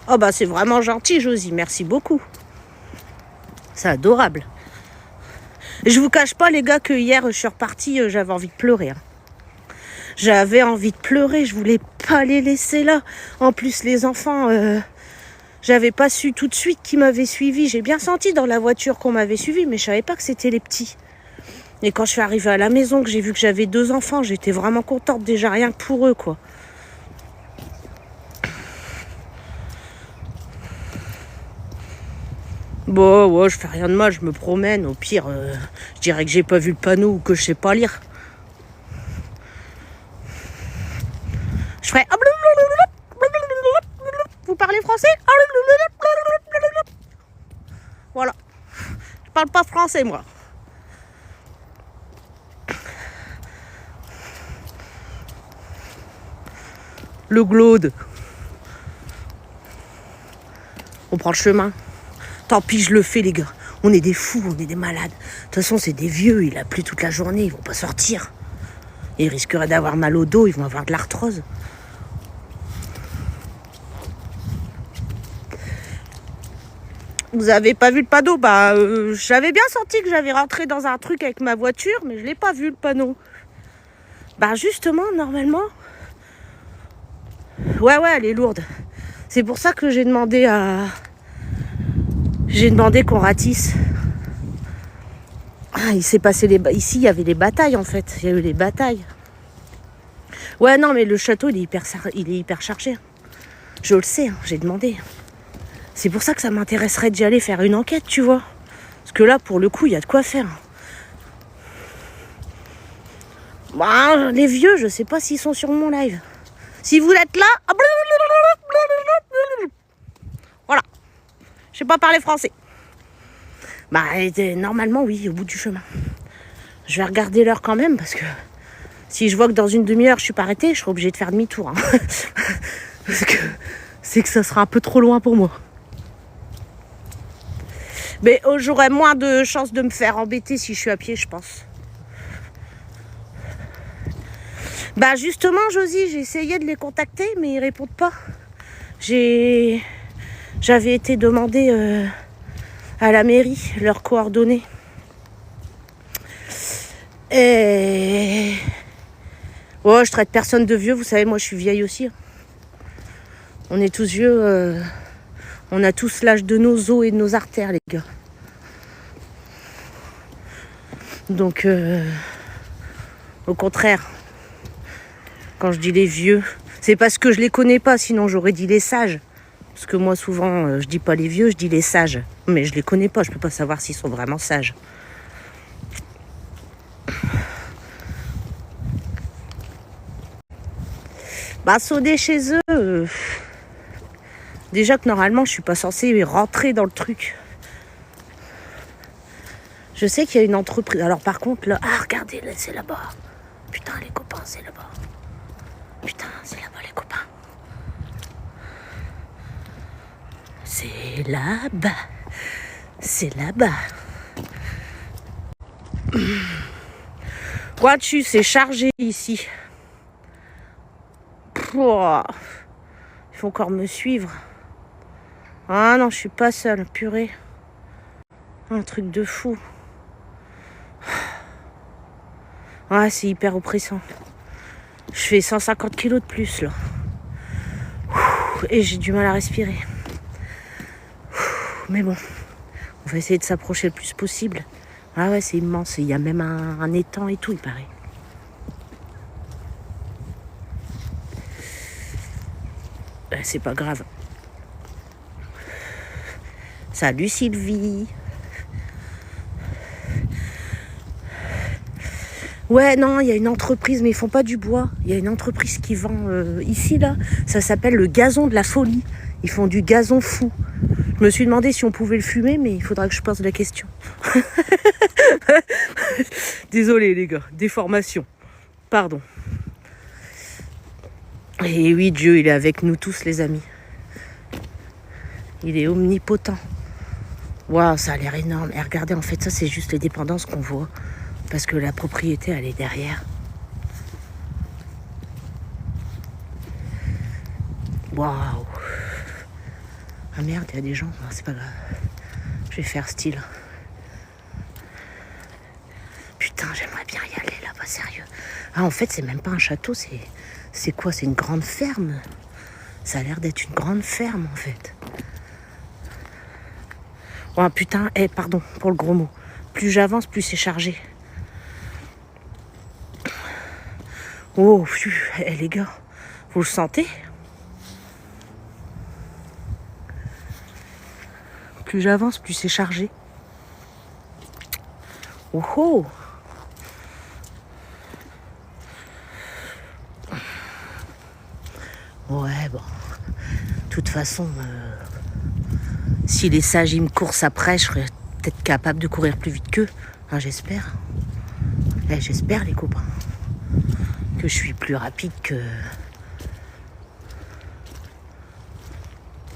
Oh bah c'est vraiment gentil, Josie. Merci beaucoup. C'est adorable. Et je vous cache pas, les gars, que hier, je suis repartie, j'avais envie de pleurer. Hein. J'avais envie de pleurer, je voulais pas les laisser là. En plus, les enfants, j'avais pas su tout de suite qui m'avait suivi. J'ai bien senti dans la voiture qu'on m'avait suivi, mais je savais pas que c'était les petits. Et quand je suis arrivée à la maison, que j'ai vu que j'avais 2 enfants, j'étais vraiment contente déjà, rien que pour eux, quoi. Bon, ouais, je fais rien de mal, je me promène. Au pire, je dirais que j'ai pas vu le panneau ou que je sais pas lire. Je ferais... Vous parlez français? Voilà. Je parle pas français, moi. Le glaude. On prend le chemin. Tant pis, je le fais, les gars. On est des fous, on est des malades. De toute façon, c'est des vieux. Il a plu toute la journée. Ils vont pas sortir. Ils risqueraient d'avoir mal au dos. Ils vont avoir de l'arthrose. Vous avez pas vu le panneau? Bah, j'avais bien senti que j'avais rentré dans un truc avec ma voiture, mais je l'ai pas vu le panneau. Bah, justement, normalement... Ouais, elle est lourde. C'est pour ça que j'ai demandé qu'on ratisse. Ah, il s'est passé ici, il y avait des batailles, en fait. Il y a eu des batailles. Ouais, non, mais le château, il est hyper chargé. Je le sais, hein, j'ai demandé. C'est pour ça que ça m'intéresserait d'y aller faire une enquête, tu vois. Parce que là, pour le coup, il y a de quoi faire. Bah, les vieux, je sais pas s'ils sont sur mon live. Si vous êtes là... Voilà. Je sais pas parler français. Bah, normalement, oui, au bout du chemin. Je vais regarder l'heure quand même, parce que... Si je vois que dans une demi-heure, je suis pas arrêtée, je serai obligée de faire demi-tour. Hein. Parce que c'est que ça sera un peu trop loin pour moi. Mais j'aurais moins de chances de me faire embêter si je suis à pied, je pense. Bah justement, Josie, j'ai essayé de les contacter, mais ils répondent pas. J'avais été demander à la mairie leurs coordonnées. Et Oh, je traite personne de vieux, vous savez, moi je suis vieille aussi. On est tous vieux, on a tous l'âge de nos os et de nos artères, les gars. Donc, au contraire, quand je dis les vieux, c'est parce que je les connais pas, sinon j'aurais dit les sages. Parce que moi, souvent, je dis pas les vieux, je dis les sages. Mais je les connais pas, je peux pas savoir s'ils sont vraiment sages. Bah, sonner chez eux, déjà que normalement, je suis pas censée rentrer dans le truc. Je sais qu'il y a une entreprise. Alors par contre, là, ah, regardez, là, c'est là-bas. Putain, les copains, c'est là-bas. Putain, c'est là-bas, les copains. C'est là-bas. C'est là-bas. Vois-tu, c'est chargé ici. Pouah. Il faut encore me suivre. Ah non, je suis pas seule, purée. Un truc de fou. Ah, c'est hyper oppressant. Je fais 150 kilos de plus, là. Et j'ai du mal à respirer. Mais bon, on va essayer de s'approcher le plus possible. Ah ouais, c'est immense. Il y a même un étang et tout, il paraît. C'est pas grave. Salut Sylvie. Ouais, non, il y a une entreprise, mais ils font pas du bois. Il y a une entreprise qui vend ici, là. Ça s'appelle le gazon de la folie. Ils font du gazon fou. Je me suis demandé si on pouvait le fumer, mais il faudra que je pose la question. Désolé, les gars. Déformation. Pardon. Et oui, Dieu, il est avec nous tous, les amis. Il est omnipotent. Waouh, ça a l'air énorme. Et regardez, en fait, ça, c'est juste les dépendances qu'on voit. Parce que la propriété, elle est derrière. Waouh. Ah merde, il y a des gens. Non, c'est pas grave. Je vais faire style. Putain, j'aimerais bien y aller là-bas, sérieux. Ah, en fait, c'est même pas un château, c'est quoi? C'est une grande ferme. Ça a l'air d'être une grande ferme, en fait. Oh putain, pardon pour le gros mot. Plus j'avance, plus c'est chargé. Oh, les gars, vous le sentez? Plus j'avance, plus c'est chargé. Oh oh. Ouais, bon. De toute façon, si les sages ils me courent après, je serais peut-être capable de courir plus vite qu'eux. Hein, j'espère. J'espère, les copains, que je suis plus rapide que...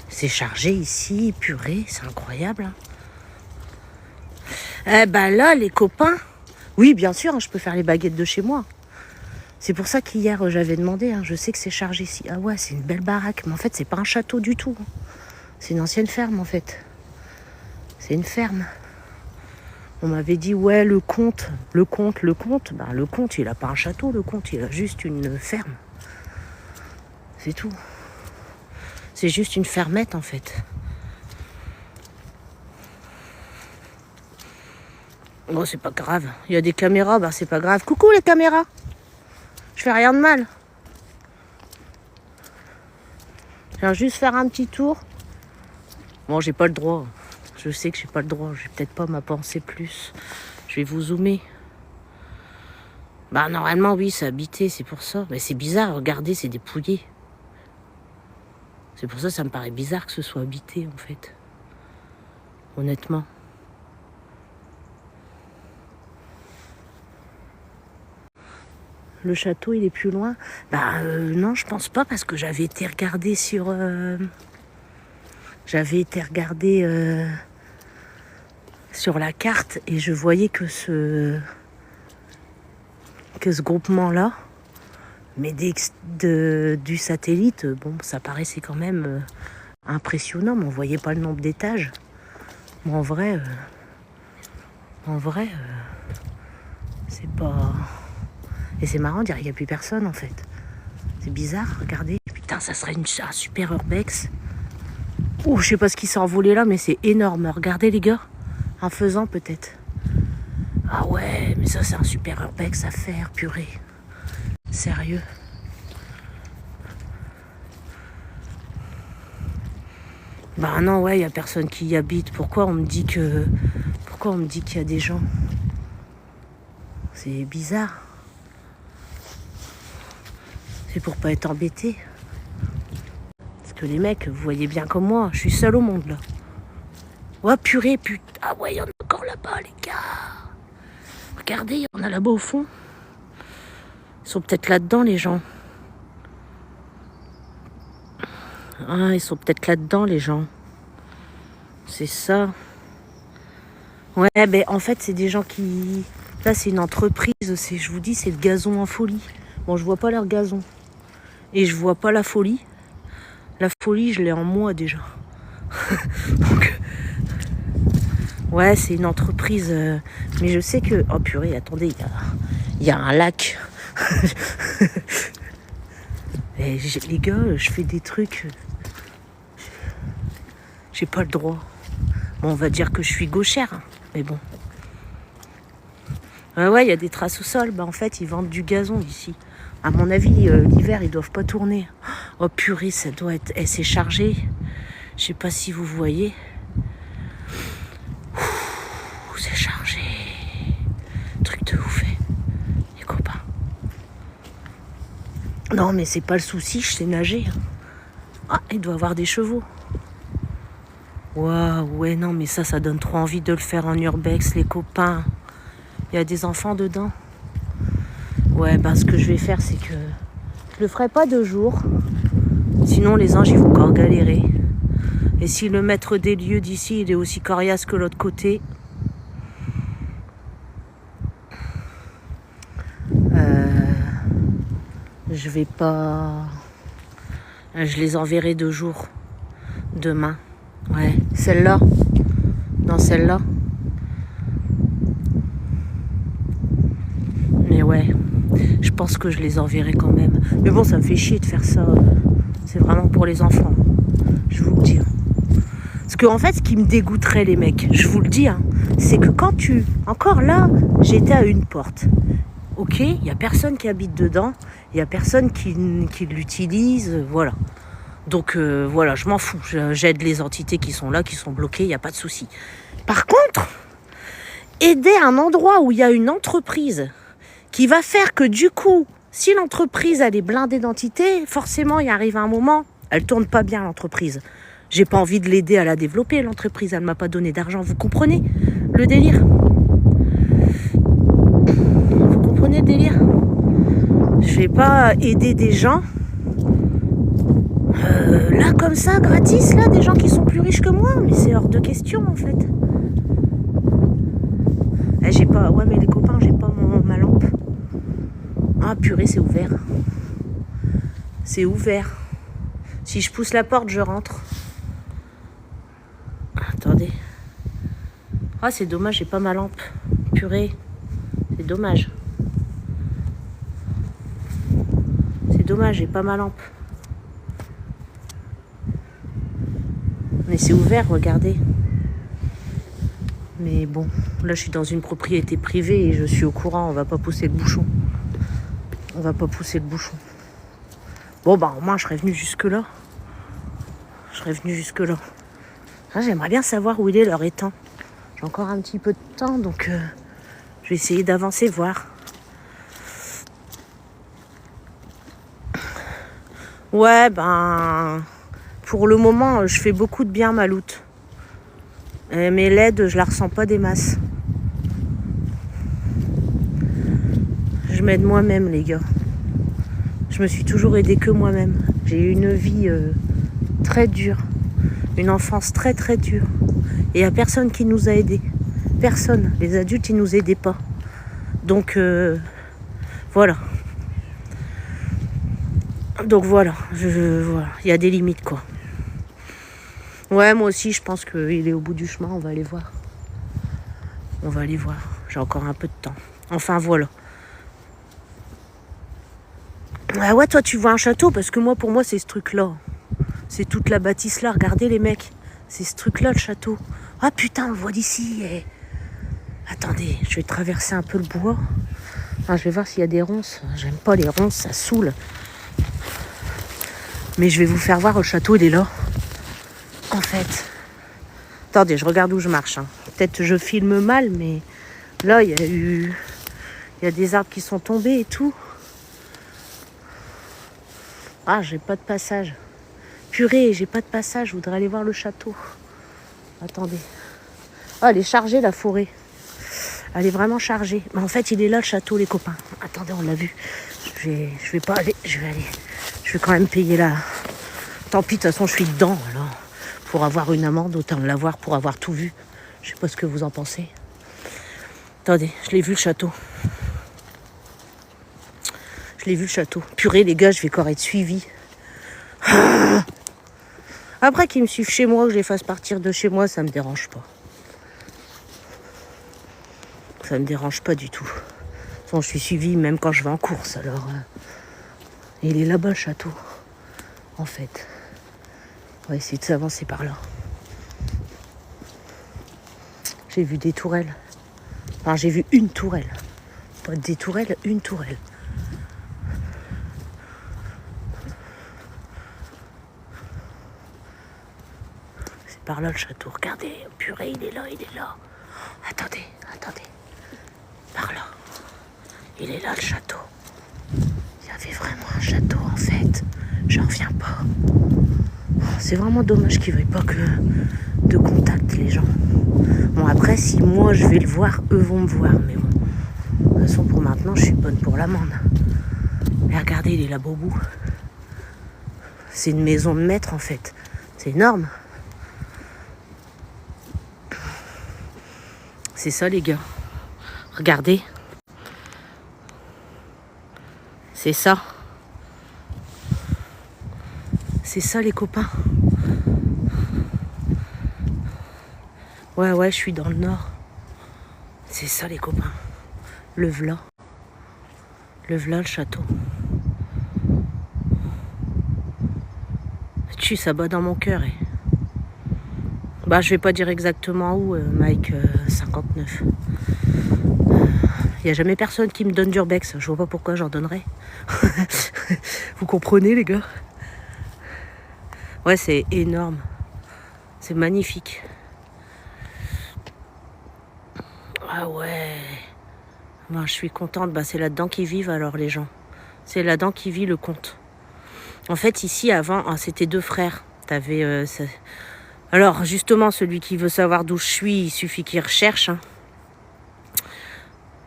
C'est chargé ici, purée, c'est incroyable. Hein. Eh ben là, les copains... Oui, bien sûr, hein, je peux faire les baguettes de chez moi. C'est pour ça qu'hier, j'avais demandé. Hein, je sais que c'est chargé ici. Ah ouais, c'est une belle baraque. Mais en fait, c'est pas un château du tout. Hein. C'est une ancienne ferme, en fait. C'est une ferme. On m'avait dit, ouais, le comte. Ben, le comte, il a pas un château, le comte. Il a juste une ferme. C'est tout. C'est juste une fermette, en fait. Bon, c'est pas grave. Il y a des caméras, bah c'est pas grave. Coucou, les caméras. Je fais rien de mal. Je viens juste faire un petit tour. Bon, j'ai pas le droit. Je sais que j'ai pas le droit. Je vais peut-être pas m'avancer plus. Je vais vous zoomer. Bah, normalement, oui, c'est habité, c'est pour ça. Mais c'est bizarre, regardez, c'est dépouillé. C'est pour ça que ça me paraît bizarre que ce soit habité, en fait. Honnêtement. Le château, il est plus loin. Bah, non, je pense pas, parce que j'avais été regarder sur... sur la carte et je voyais que ce groupement-là, mais du satellite, bon, ça paraissait quand même impressionnant, mais on voyait pas le nombre d'étages. Mais en vrai, c'est pas... Et c'est marrant, on dirait qu'il n'y a plus personne en fait. C'est bizarre, regardez. Putain, ça serait un super urbex. Oh, je sais pas ce qui s'est envolé là, mais c'est énorme. Regardez les gars, un faisan peut-être. Ah ouais, mais ça c'est un super urbex à faire, purée. Sérieux. Bah non, ouais, il n'y a personne qui y habite. Pourquoi on me dit qu'il y a des gens? C'est bizarre. C'est pour pas être embêté. Parce que les mecs, vous voyez bien comme moi, je suis seule au monde là. Oh purée, putain. Ah ouais, il y en a encore là-bas, les gars. Regardez, il y en a là-bas au fond. Ils sont peut-être là-dedans, les gens. Ah, ils sont peut-être là-dedans, les gens. C'est ça. Ouais, ben en fait, c'est des gens qui... Là, c'est une entreprise. Je vous dis, c'est le gazon en folie. Bon, je vois pas leur gazon. Et je vois pas la folie. La folie, je l'ai en moi déjà. Donc... Ouais, c'est une entreprise. Mais je sais que... Oh purée, attendez, il y a un lac. Et les gars, je fais des trucs... J'ai pas le droit. Bon, on va dire que je suis gauchère, hein, mais bon. Ouais, il y a des traces au sol. Bah, en fait, ils vendent du gazon ici. À mon avis, l'hiver, ils doivent pas tourner. Oh purée, ça doit être... Eh, c'est chargé. Je sais pas si vous voyez. Ouh, c'est chargé. Truc de ouf, les copains. Non, mais c'est pas le souci, je sais nager. Ah, il doit avoir des chevaux. Waouh, ouais, non, mais ça donne trop envie de le faire en urbex, les copains. Il y a des enfants dedans. Ouais, ben ce que je vais faire, c'est que je le ferai pas 2 jours. Sinon, les anges, ils vont encore galérer. Et si le maître des lieux d'ici, il est aussi coriace que l'autre côté, je vais pas... Je les enverrai 2 jours. Demain. Ouais, celle-là. Dans celle-là. Mais ouais, je pense que je les enverrai quand même. Mais bon, ça me fait chier de faire ça. C'est vraiment pour les enfants. Je vous le dis. Parce qu'en fait, ce qui me dégoûterait, les mecs, je vous le dis, hein, c'est que quand tu... Encore là, j'étais à une porte. Ok, il n'y a personne qui habite dedans. Il n'y a personne qui l'utilise. Voilà. Donc voilà, je m'en fous. J'aide les entités qui sont là, qui sont bloquées. Il n'y a pas de souci. Par contre, aider un endroit où il y a une entreprise qui va faire que du coup, si l'entreprise elle est blindée d'entités, forcément il arrive un moment, elle tourne pas bien l'entreprise. J'ai pas envie de l'aider à la développer, l'entreprise, elle m'a pas donné d'argent, vous comprenez le délire? Vous comprenez le délire? Je vais pas aider des gens là comme ça, gratis, là, des gens qui sont plus riches que moi, mais c'est hors de question en fait. J'ai pas, ouais mais les copains, j'ai pas ma lampe. Ah purée, c'est ouvert. C'est ouvert. Si je pousse la porte, je rentre. Attendez. Ah, c'est dommage, j'ai pas ma lampe. Purée. C'est dommage. C'est dommage, j'ai pas ma lampe. Mais c'est ouvert, regardez. Mais bon, là je suis dans une propriété privée et je suis au courant, on va pas pousser le bouchon. On va pas pousser le bouchon. Bon bah au moins je serais venue jusque là. Ah, j'aimerais bien savoir où il est leur étang. J'ai encore un petit peu de temps, donc je vais essayer d'avancer, voir. Ouais, ben... Pour le moment, je fais beaucoup de bien, Maloute. Mais l'aide, je la ressens pas des masses. Je m'aide moi-même, les gars. Je me suis toujours aidée que moi-même. J'ai eu une vie très dure. Une enfance très très dure. Et il n'y a personne qui nous a aidés. Personne. Les adultes, ils nous aidaient pas. Donc, voilà. Donc voilà. Voilà. Il y a des limites, quoi. Ouais, moi aussi, je pense qu'il est au bout du chemin. On va aller voir. J'ai encore un peu de temps. Enfin, voilà. Ah ouais, toi, tu vois un château, parce que moi, pour moi, c'est ce truc-là. C'est toute la bâtisse là. Regardez, les mecs. C'est ce truc-là, le château. Ah putain, on le voit d'ici. Eh. Attendez, je vais traverser un peu le bois. Ah, je vais voir s'il y a des ronces. J'aime pas les ronces, ça saoule. Mais je vais vous faire voir, le château, il est là. En fait. Attendez, je regarde où je marche. Hein. Peut-être je filme mal, mais là, il y a des arbres qui sont tombés et tout. Ah, j'ai pas de passage. Purée, j'ai pas de passage. Je voudrais aller voir le château. Attendez. Ah, elle est chargée, la forêt. Elle est vraiment chargée. Mais en fait, il est là, le château, les copains. Attendez, on l'a vu. Je vais pas aller. Je vais aller. Je vais quand même payer là. Tant pis, de toute façon, je suis dedans. Alors, pour avoir une amende, autant l'avoir pour avoir tout vu. Je sais pas ce que vous en pensez. Attendez, je l'ai vu, le château. Je l'ai vu, le château. Purée, les gars, je vais encore être suivi. Après qu'ils me suivent chez moi, que je les fasse partir de chez moi, ça me dérange pas. Ça me dérange pas du tout. De toute façon, je suis suivie même quand je vais en course. Alors, il est là-bas, le château. En fait. On va essayer de s'avancer par là. J'ai vu des tourelles. Enfin, j'ai vu une tourelle. Pas des tourelles, une tourelle. C'est par là le château. Regardez, purée, il est là, il est là. Attendez, attendez. Par là. Il est là, le château. Il y avait vraiment un château, en fait. J'en reviens pas. C'est vraiment dommage qu'ils ne veuillent pas que de contact, les gens. Bon, après, si moi, je vais le voir, eux vont me voir. Mais bon, de toute façon, pour maintenant, je suis bonne pour l'amende. Mais regardez, il est là-bas au bout. C'est une maison de maître, en fait. C'est énorme. C'est ça, les gars. Regardez. C'est ça. C'est ça, les copains. Ouais, je suis dans le nord. C'est ça, les copains. Le v'là. Le v'là, le château. Tu, ça bat dans mon cœur. Et... Bah, je vais pas dire exactement où, Mike 59. Il n'y a jamais personne qui me donne d'urbex. Je vois pas pourquoi j'en donnerais. Vous comprenez, les gars? Ouais, c'est énorme. C'est magnifique. Ah ouais. Moi, je suis contente. Bah, c'est là-dedans qu'ils vivent, alors, les gens. C'est là-dedans qu'ils vit le conte. En fait, ici, avant, c'était 2 frères. T'avais... Alors, justement, celui qui veut savoir d'où je suis, il suffit qu'il recherche. Hein.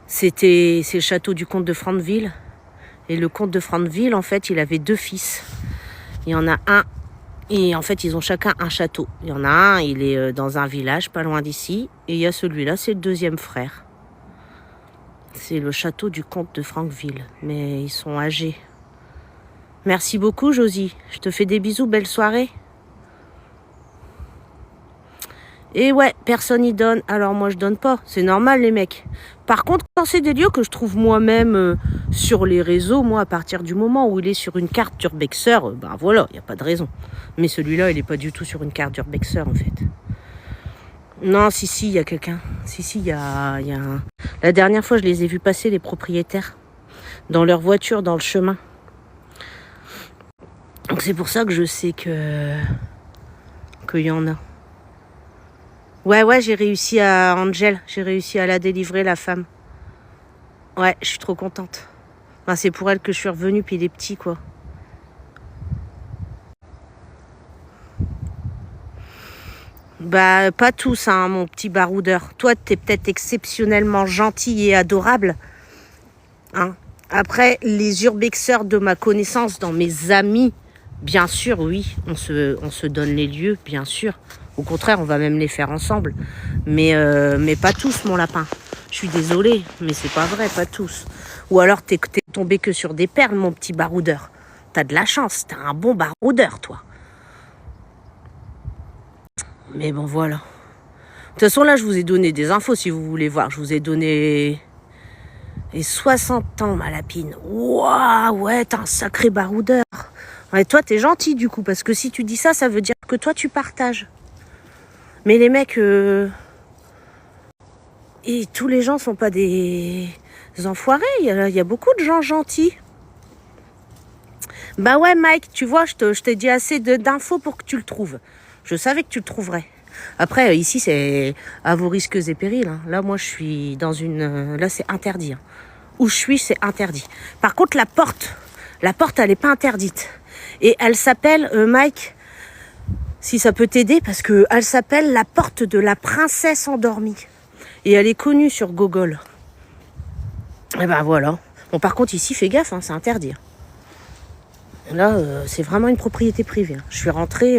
C'est le château du comte de Franqueville. Et le comte de Franqueville, en fait, il avait 2 fils. Il y en a un. Et en fait, ils ont chacun un château. Il y en a un, il est dans un village, pas loin d'ici. Et il y a celui-là, c'est le 2e frère. C'est le château du comte de Franqueville. Mais ils sont âgés. Merci beaucoup, Josie. Je te fais des bisous, belle soirée. Et ouais, personne y donne, alors moi je donne pas. C'est normal, les mecs. Par contre, quand c'est des lieux que je trouve moi-même sur les réseaux, moi, à partir du moment où il est sur une carte d'urbexer, ben voilà, il n'y a pas de raison. Mais celui-là, il n'est pas du tout sur une carte d'urbexer, en fait. Non, si, il y a quelqu'un. Si, il y a un... La dernière fois, je les ai vus passer, les propriétaires, dans leur voiture, dans le chemin. Donc c'est pour ça que je sais qu'il y en a. Ouais, j'ai réussi à Angel. J'ai réussi à la délivrer, la femme. Ouais, je suis trop contente. Enfin, c'est pour elle que je suis revenue, puis les petits, quoi. Bah, pas tous, hein, mon petit baroudeur. Toi, t'es peut-être exceptionnellement gentil et adorable. Hein. Après, les urbexeurs de ma connaissance, dans mes amis, bien sûr, oui, on se donne les lieux, bien sûr. Au contraire, on va même les faire ensemble. Mais pas tous, mon lapin. Je suis désolée, mais c'est pas vrai, pas tous. Ou alors, t'es tombé que sur des perles, mon petit baroudeur. T'as de la chance, t'as un bon baroudeur, toi. Mais bon, voilà. De toute façon, là, je vous ai donné des infos, si vous voulez voir. Je vous ai donné... Et 60 ans, ma lapine. Waouh, ouais, t'es un sacré baroudeur. Ouais, toi, t'es gentil du coup, parce que si tu dis ça, ça veut dire que toi, tu partages. Mais les mecs, et tous les gens sont pas des enfoirés. Il y a beaucoup de gens gentils. Bah ouais, Mike, tu vois, je t'ai dit assez d'infos pour que tu le trouves. Je savais que tu le trouverais. Après, ici, c'est à vos risques et périls. Hein. Là, moi, je suis dans une... Là, c'est interdit. Hein. Où je suis, c'est interdit. Par contre, la porte, elle n'est pas interdite. Et elle s'appelle, Mike, si ça peut t'aider, parce que elle s'appelle la porte de la princesse endormie. Et elle est connue sur Google. Et ben voilà. Bon, par contre, ici, fais gaffe, hein, c'est interdit. Là, c'est vraiment une propriété privée. Hein. Je suis rentrée,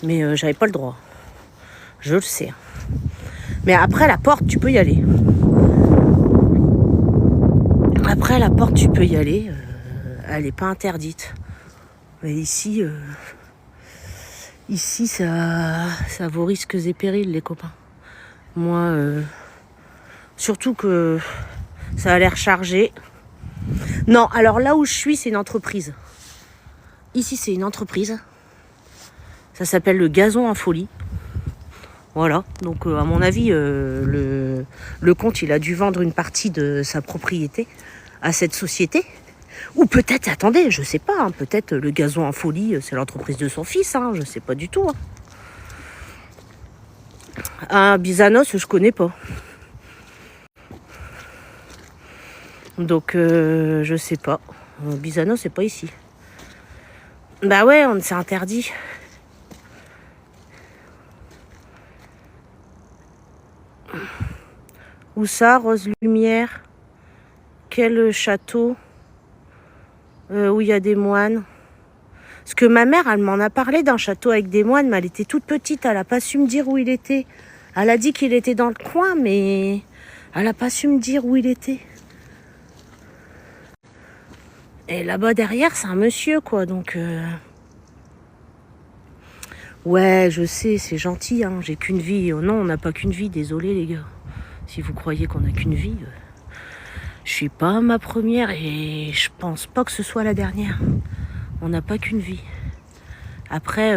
mais j'avais pas le droit. Je le sais. Mais après, la porte, tu peux y aller. Après, la porte, tu peux y aller. Elle n'est pas interdite. Mais ici, ça vaut risques et périls, les copains. Moi, surtout que ça a l'air chargé. Non, alors là où je suis, c'est une entreprise. Ici, c'est une entreprise. Ça s'appelle le Gazon en Folie. Voilà, donc à mon avis, le comte, il a dû vendre une partie de sa propriété à cette société. Ou peut-être, attendez, je sais pas, hein, peut-être le Gazon en Folie, c'est l'entreprise de son fils, hein, je sais pas du tout. Hein. Un Bizanos, je connais pas. Donc, je sais pas. Bizanos, c'est pas ici. Bah ouais, c'est interdit. Où ça, Rose Lumière? Quel château où il y a des moines? Parce que ma mère, elle m'en a parlé d'un château avec des moines, mais elle était toute petite, elle n'a pas su me dire où il était. Elle a dit qu'il était dans le coin, mais elle n'a pas su me dire où il était. Et là-bas derrière, c'est un monsieur, quoi, donc... Ouais, je sais, c'est gentil, hein, j'ai qu'une vie. Oh non, on n'a pas qu'une vie, désolé les gars. Si vous croyez qu'on n'a qu'une vie, je suis pas ma première et je pense pas que ce soit la dernière. On n'a pas qu'une vie. Après,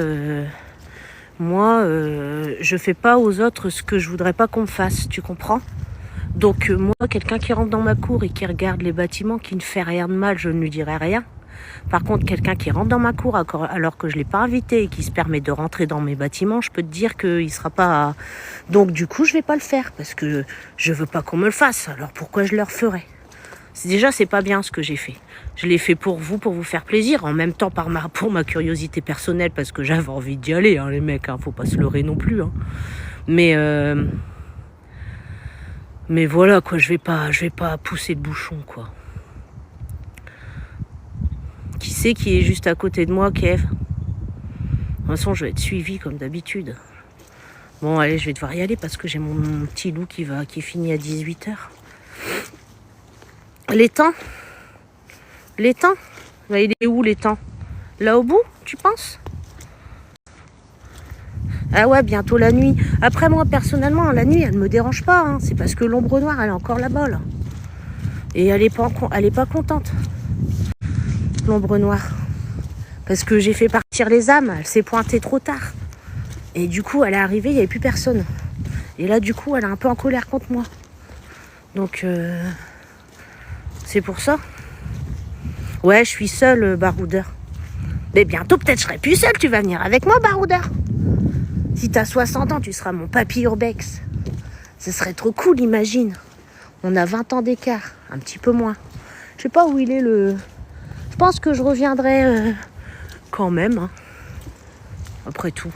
moi, je fais pas aux autres ce que je voudrais pas qu'on me fasse, tu comprends? Donc moi, quelqu'un qui rentre dans ma cour et qui regarde les bâtiments, qui ne fait rien de mal, je ne lui dirai rien. Par contre, quelqu'un qui rentre dans ma cour alors que je ne l'ai pas invité et qui se permet de rentrer dans mes bâtiments, je peux te dire qu'il ne sera pas... Donc du coup, je ne vais pas le faire parce que je ne veux pas qu'on me le fasse. Alors pourquoi je le referais? Déjà, c'est pas bien ce que j'ai fait. Je l'ai fait pour vous faire plaisir, en même temps pour ma curiosité personnelle, parce que j'avais envie d'y aller, hein, les mecs, hein, faut pas se leurrer non plus. Hein. Mais voilà, quoi, je vais pas pousser le bouchon, quoi. Qui c'est qui est juste à côté de moi, Kev? De toute façon, je vais être suivie comme d'habitude. Bon, allez, je vais devoir y aller parce que j'ai mon petit loup qui finit à 18h. L'étang? Bah, il est où l'étang? Là au bout, tu penses? Ah ouais, bientôt la nuit. Après, moi, personnellement, la nuit, elle ne me dérange pas. Hein. C'est parce que l'ombre noire, elle est encore là-bas, là. Et elle est pas contente, l'ombre noire. Parce que j'ai fait partir les âmes. Elle s'est pointée trop tard. Et du coup, elle est arrivée, il n'y avait plus personne. Et là, du coup, elle est un peu en colère contre moi. Donc, c'est pour ça. Ouais, je suis seule, baroudeur. Mais bientôt, peut-être, je serai plus seule. Tu vas venir avec moi, baroudeur. Si t'as 60 ans, tu seras mon papy urbex. Ce serait trop cool, imagine. On a 20 ans d'écart, un petit peu moins. Je sais pas où il est le... Je pense que je reviendrai quand même. Hein. Après tout.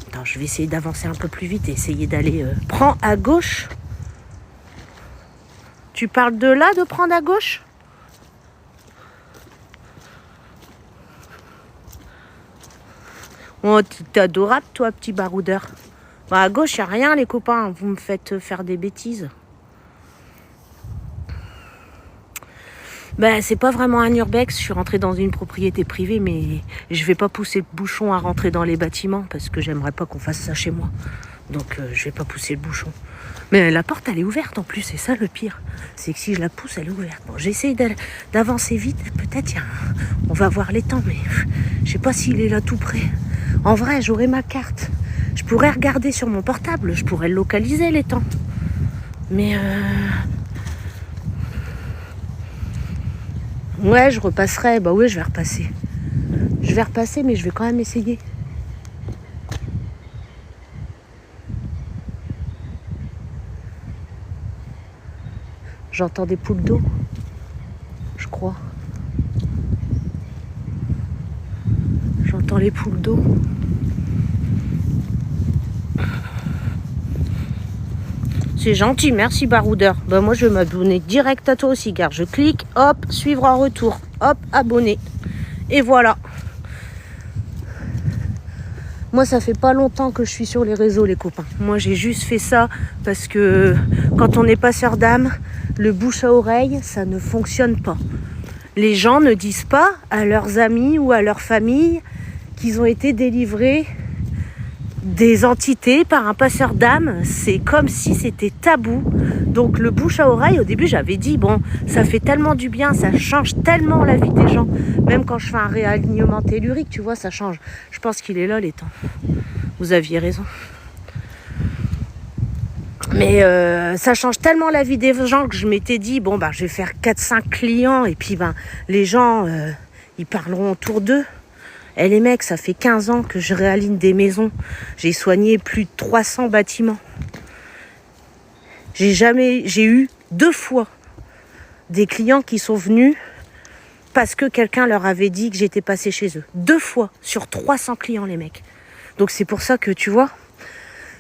Attends, je vais essayer d'avancer un peu plus vite et essayer d'aller... Prends à gauche. Tu parles de là, de prendre à gauche? Oh, t'es adorable, toi, petit baroudeur. Bah, à gauche, y a rien, les copains. Vous me faites faire des bêtises. Ben, c'est pas vraiment un urbex. Je suis rentrée dans une propriété privée, mais je vais pas pousser le bouchon à rentrer dans les bâtiments parce que j'aimerais pas qu'on fasse ça chez moi. Donc je vais pas pousser le bouchon. Mais la porte, elle est ouverte en plus, c'est ça le pire. C'est que si je la pousse, elle est ouverte. Bon, j'essaye d'avancer vite. Peut-être on va voir les temps, mais je sais pas s'il est là tout près. En vrai, j'aurais ma carte. Je pourrais regarder sur mon portable, je pourrais le localiser les temps. Mais ouais, je repasserai. Bah oui, je vais repasser. Je vais repasser, mais je vais quand même essayer. J'entends des poules d'eau, je crois. J'entends les poules d'eau. C'est gentil, merci baroudeur. Bah moi je vais m'abonner direct à toi aussi, gars. Je clique, hop, suivre en retour, hop, abonner. Et voilà. Moi ça fait pas longtemps que je suis sur les réseaux les copains. Moi j'ai juste fait ça parce que quand on est passeur d'âme, le bouche à oreille, ça ne fonctionne pas. Les gens ne disent pas à leurs amis ou à leur famille qu'ils ont été délivrés des entités par un passeur d'âme. C'est comme si c'était tabou. Donc le bouche à oreille, au début j'avais dit bon, ça fait tellement du bien, ça change tellement la vie des gens. Même quand je fais un réalignement tellurique, tu vois, ça change. Je pense qu'il est là les temps. Vous aviez raison. Mais ça change tellement la vie des gens que je m'étais dit bon bah je vais faire 4-5 clients et puis ben les gens ils parleront autour d'eux. Et les mecs, ça fait 15 ans que je réaligne des maisons. J'ai soigné plus de 300 bâtiments. J'ai eu 2 fois des clients qui sont venus parce que quelqu'un leur avait dit que j'étais passée chez eux. 2 fois sur 300 clients, les mecs. Donc c'est pour ça que, tu vois,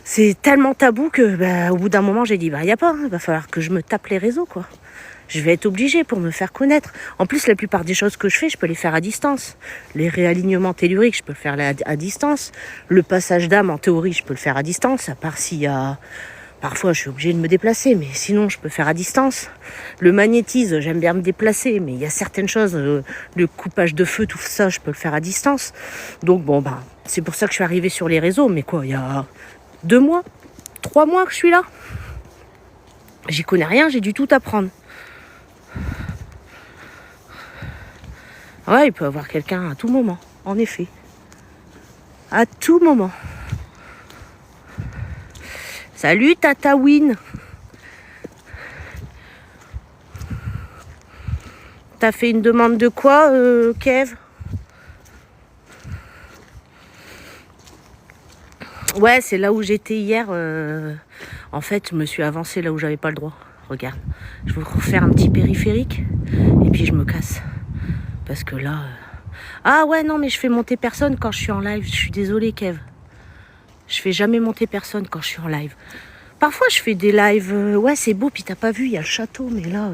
c'est tellement tabou que bah, au bout d'un moment, j'ai dit, bah, y a pas, il va falloir que je me tape les réseaux, quoi. Je vais être obligée pour me faire connaître. En plus, la plupart des choses que je fais, je peux les faire à distance. Les réalignements telluriques, je peux le faire à distance. Le passage d'âme, en théorie, je peux le faire à distance, à part s'il y a... Parfois, je suis obligée de me déplacer, mais sinon, je peux faire à distance. Le magnétisme, j'aime bien me déplacer, mais il y a certaines choses, le coupage de feu, tout ça, je peux le faire à distance. Donc, bon, bah, c'est pour ça que je suis arrivée sur les réseaux. Mais quoi, il y a 2 mois, 3 mois que je suis là. J'y connais rien, j'ai dû tout apprendre. Ouais, il peut y avoir quelqu'un à tout moment, en effet. À tout moment. Salut Tata Win. T'as fait une demande de quoi, Kev? Ouais, c'est là où j'étais hier. En fait, je me suis avancée là où j'avais pas le droit. Regarde, je vais refaire un petit périphérique et puis je me casse. Parce que là... Ah ouais, non, mais je fais monter personne quand je suis en live. Je suis désolée, Kev. Je fais jamais monter personne quand je suis en live. Parfois, je fais des lives... ouais, c'est beau, puis t'as pas vu, il y a le château. Mais là,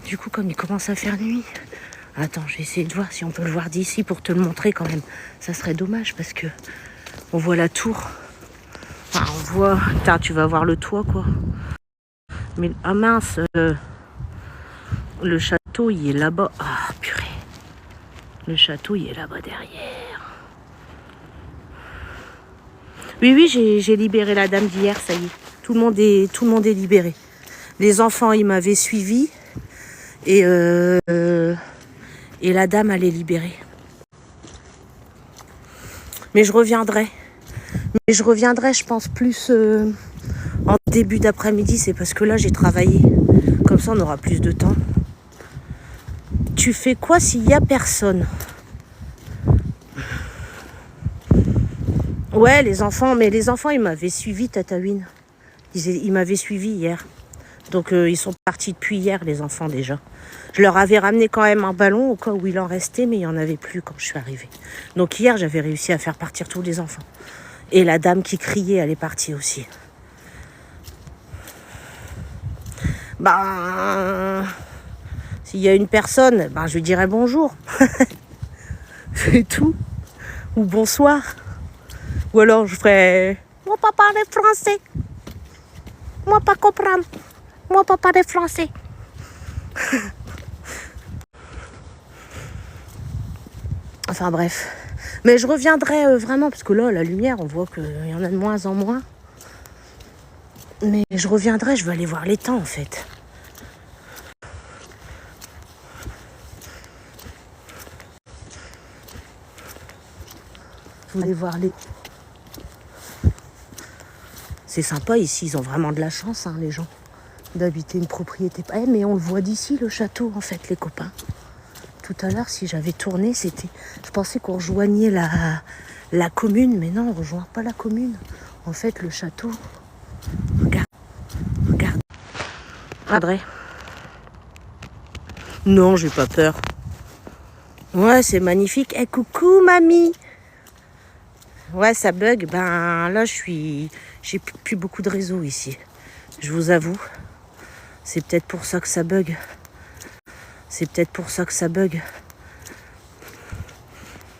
du coup, comme il commence à faire nuit... Attends, je vais essayer de voir si on peut le voir d'ici pour te le montrer quand même. Ça serait dommage parce que... On voit la tour. Enfin, on voit... Putain, tu vas voir le toit, quoi. Mais... Ah mince, le château, il est là-bas. Ah, purée. Le château, il est là-bas derrière. Oui, j'ai libéré la dame d'hier, ça y est. Tout le monde est libéré. Les enfants, ils m'avaient suivi. Et la dame, elle est libérée. Mais je reviendrai. Je pense, plus en début d'après-midi. C'est parce que là, j'ai travaillé. Comme ça, on aura plus de temps. Tu fais quoi s'il n'y a personne? Ouais, les enfants, mais les enfants, ils m'avaient suivi, Tatawin. Ils m'avaient suivi hier. Donc, ils sont partis depuis hier, les enfants, déjà. Je leur avais ramené quand même un ballon au cas où il en restait, mais il n'y en avait plus quand je suis arrivée. Donc, hier, j'avais réussi à faire partir tous les enfants. Et la dame qui criait, elle est partie aussi. Ben... S'il y a une personne, ben, je lui dirai bonjour. C'est tout. Ou bonsoir. Ou alors je ferai... Moi pas parler français. Moi pas comprendre. Moi pas parler français. Enfin bref. Mais je reviendrai vraiment, parce que là, la lumière, on voit qu'il y en a de moins en moins. Mais je reviendrai, je veux aller voir l'étang en fait. Je veux aller voir les... C'est sympa ici, ils ont vraiment de la chance, hein, les gens, d'habiter une propriété. Mais on le voit d'ici, le château, en fait, les copains. Tout à l'heure, si j'avais tourné, c'était... Je pensais qu'on rejoignait la commune, mais non, on ne rejoint pas la commune. En fait, le château... Regarde. Adré. Non, j'ai pas peur. Ouais, c'est magnifique. Eh, coucou, mamie. Ouais, ça bug. Ben là, j'ai plus beaucoup de réseau ici. Je vous avoue. C'est peut-être pour ça que ça bug.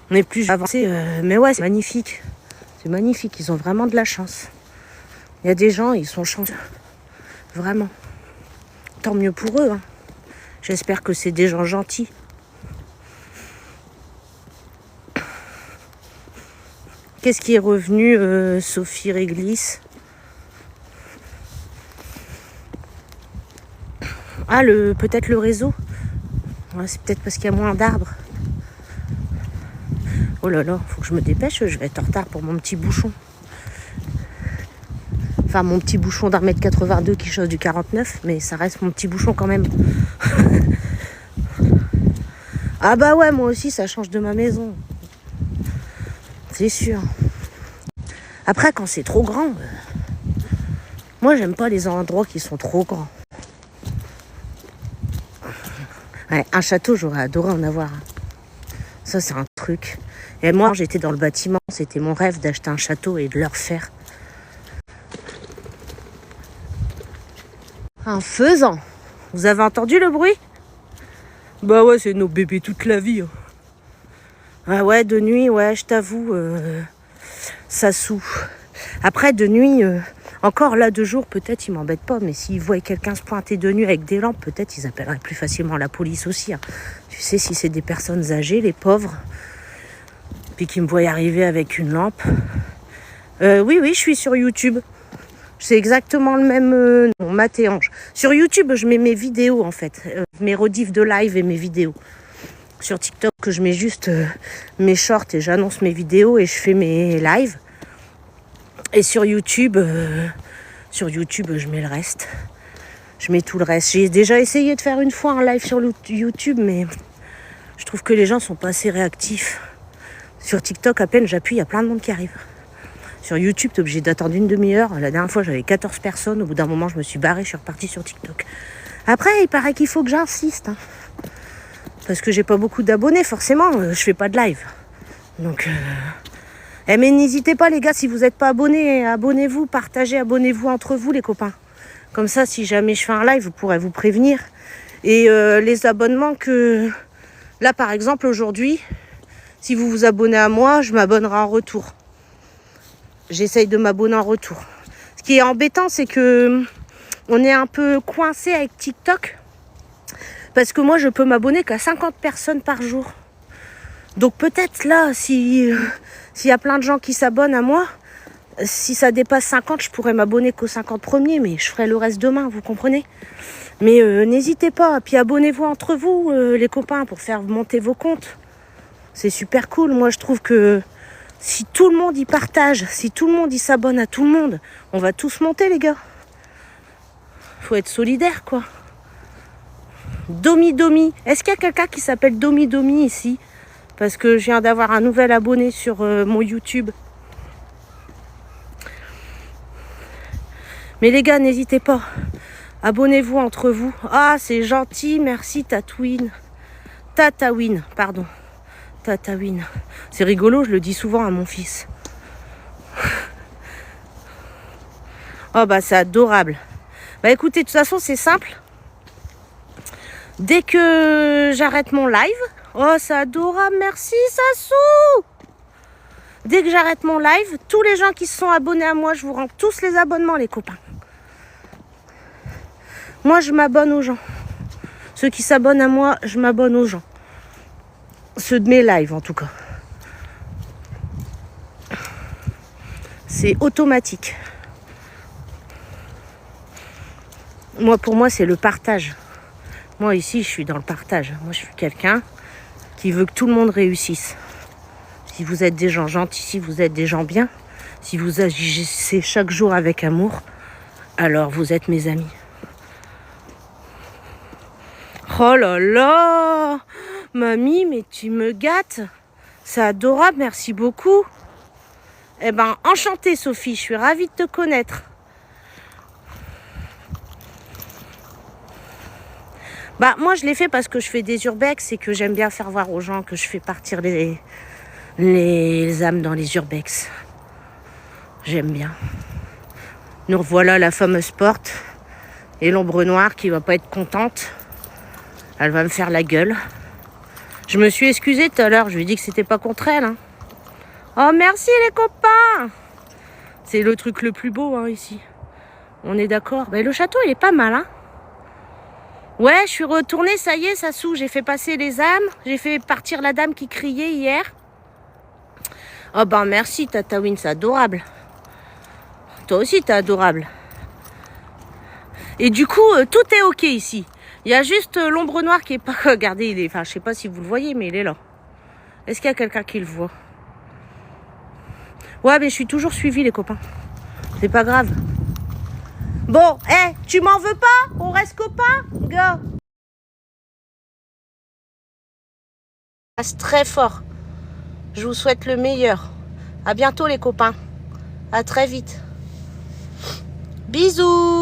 Mais plus j'avance, mais ouais, c'est magnifique. C'est magnifique. Ils ont vraiment de la chance. Il y a des gens, ils sont chanceux. Vraiment. Tant mieux pour eux. Hein. J'espère que c'est des gens gentils. Qu'est-ce qui est revenu, Sophie Réglisse? Ah, peut-être le réseau. Ouais, c'est peut-être parce qu'il y a moins d'arbres. Oh là là, faut que je me dépêche, je vais être en retard pour mon petit bouchon. Enfin, mon petit bouchon d'1m82 qui chose du 49, mais ça reste mon petit bouchon quand même. Ah bah ouais, moi aussi, ça change de ma maison. C'est sûr. Après, quand c'est trop grand, moi, j'aime pas les endroits qui sont trop grands. Ouais, un château, j'aurais adoré en avoir un. Ça, c'est un truc. Et moi, j'étais dans le bâtiment. C'était mon rêve d'acheter un château et de le refaire. Un faisan. Vous avez entendu le bruit? Bah ouais, c'est nos bébés toute la vie. Hein. Ah ouais, de nuit, ouais, je t'avoue, ça soûle. Après, de nuit, encore là, de jour, peut-être ils m'embêtent pas. Mais s'ils voient quelqu'un se pointer de nuit avec des lampes, peut-être ils appelleraient plus facilement la police aussi. Hein. Tu sais, si c'est des personnes âgées, les pauvres, puis qu'ils me voient arriver avec une lampe. Oui, je suis sur YouTube. C'est exactement le même nom, Matt et Ange. Sur YouTube, je mets mes vidéos, en fait. Mes rediffs de live et mes vidéos. Sur TikTok, je mets juste mes shorts et j'annonce mes vidéos et je fais mes lives. Et sur YouTube, je mets le reste. Je mets tout le reste. J'ai déjà essayé de faire une fois un live sur YouTube, mais je trouve que les gens sont pas assez réactifs. Sur TikTok, à peine j'appuie, il y a plein de monde qui arrive. Sur YouTube, t'es obligé d'attendre une demi-heure. La dernière fois, j'avais 14 personnes. Au bout d'un moment, je me suis barrée, je suis repartie sur TikTok. Après, il paraît qu'il faut que j'insiste. Hein. Parce que j'ai pas beaucoup d'abonnés, forcément. Je fais pas de live. Donc, mais n'hésitez pas, les gars, si vous n'êtes pas abonnés, abonnez-vous, partagez, abonnez-vous entre vous, les copains. Comme ça, si jamais je fais un live, vous pourrez vous prévenir. Et les abonnements que... Là, par exemple, aujourd'hui, si vous vous abonnez à moi, je m'abonnerai en retour. J'essaye de m'abonner en retour. Ce qui est embêtant, c'est que on est un peu coincé avec TikTok. Parce que moi, je peux m'abonner qu'à 50 personnes par jour. Donc peut-être là, s'il y a plein de gens qui s'abonnent à moi, si ça dépasse 50, je pourrais m'abonner qu'aux 50 premiers, mais je ferai le reste demain, vous comprenez? Mais n'hésitez pas, puis abonnez-vous entre vous, les copains, pour faire monter vos comptes. C'est super cool. Moi, je trouve que si tout le monde y partage, si tout le monde y s'abonne à tout le monde, on va tous monter, les gars. Faut être solidaire, quoi. Domi. Est-ce qu'il y a quelqu'un qui s'appelle Domi ici? Parce que je viens d'avoir un nouvel abonné sur mon YouTube. Mais les gars, n'hésitez pas. Abonnez-vous entre vous. Ah, c'est gentil. Merci, Tatawin. Pardon. Tatawin. C'est rigolo, je le dis souvent à mon fils. Oh, bah, c'est adorable. Bah, écoutez, de toute façon, c'est simple. Dès que j'arrête mon live... Oh, c'est adorable. Merci, Sassou. Dès que j'arrête mon live, tous les gens qui se sont abonnés à moi, je vous rends tous les abonnements, les copains. Moi, je m'abonne aux gens. Ceux qui s'abonnent à moi, je m'abonne aux gens. Ceux de mes lives, en tout cas. C'est automatique. Moi, pour moi, c'est le partage. Moi, ici, je suis dans le partage. Moi, je suis quelqu'un qui veut que tout le monde réussisse. Si vous êtes des gens gentils, si vous êtes des gens bien, si vous agissez chaque jour avec amour, alors vous êtes mes amis. Oh là là, mamie, mais tu me gâtes. C'est adorable, merci beaucoup. Eh ben, enchantée Sophie, je suis ravie de te connaître. Bah, moi je l'ai fait parce que je fais des urbex et que j'aime bien faire voir aux gens que je fais partir les âmes dans les urbex. J'aime bien. Nous revoilà la fameuse porte et l'ombre noire qui va pas être contente. Elle va me faire la gueule. Je me suis excusée tout à l'heure, je lui ai dit que c'était pas contre elle. Hein. Oh merci les copains. C'est le truc le plus beau hein, ici. On est d'accord. Ben, le château il est pas mal hein. Ouais, je suis retournée, ça y est, ça soûle. J'ai fait passer les âmes. J'ai fait partir la dame qui criait hier. Oh ben merci Tatawin, c'est adorable. Toi aussi t'es adorable. Et du coup, tout est ok ici. Il y a juste l'ombre noire qui est pas... Regardez, il est... Enfin, je sais pas si vous le voyez, mais il est là. Est-ce qu'il y a quelqu'un qui le voit? Ouais, mais je suis toujours suivie, les copains. C'est pas grave. Bon, hé, tu m'en veux pas? On reste copains, gars. Passe très fort. Je vous souhaite le meilleur. À bientôt, les copains. À très vite. Bisous.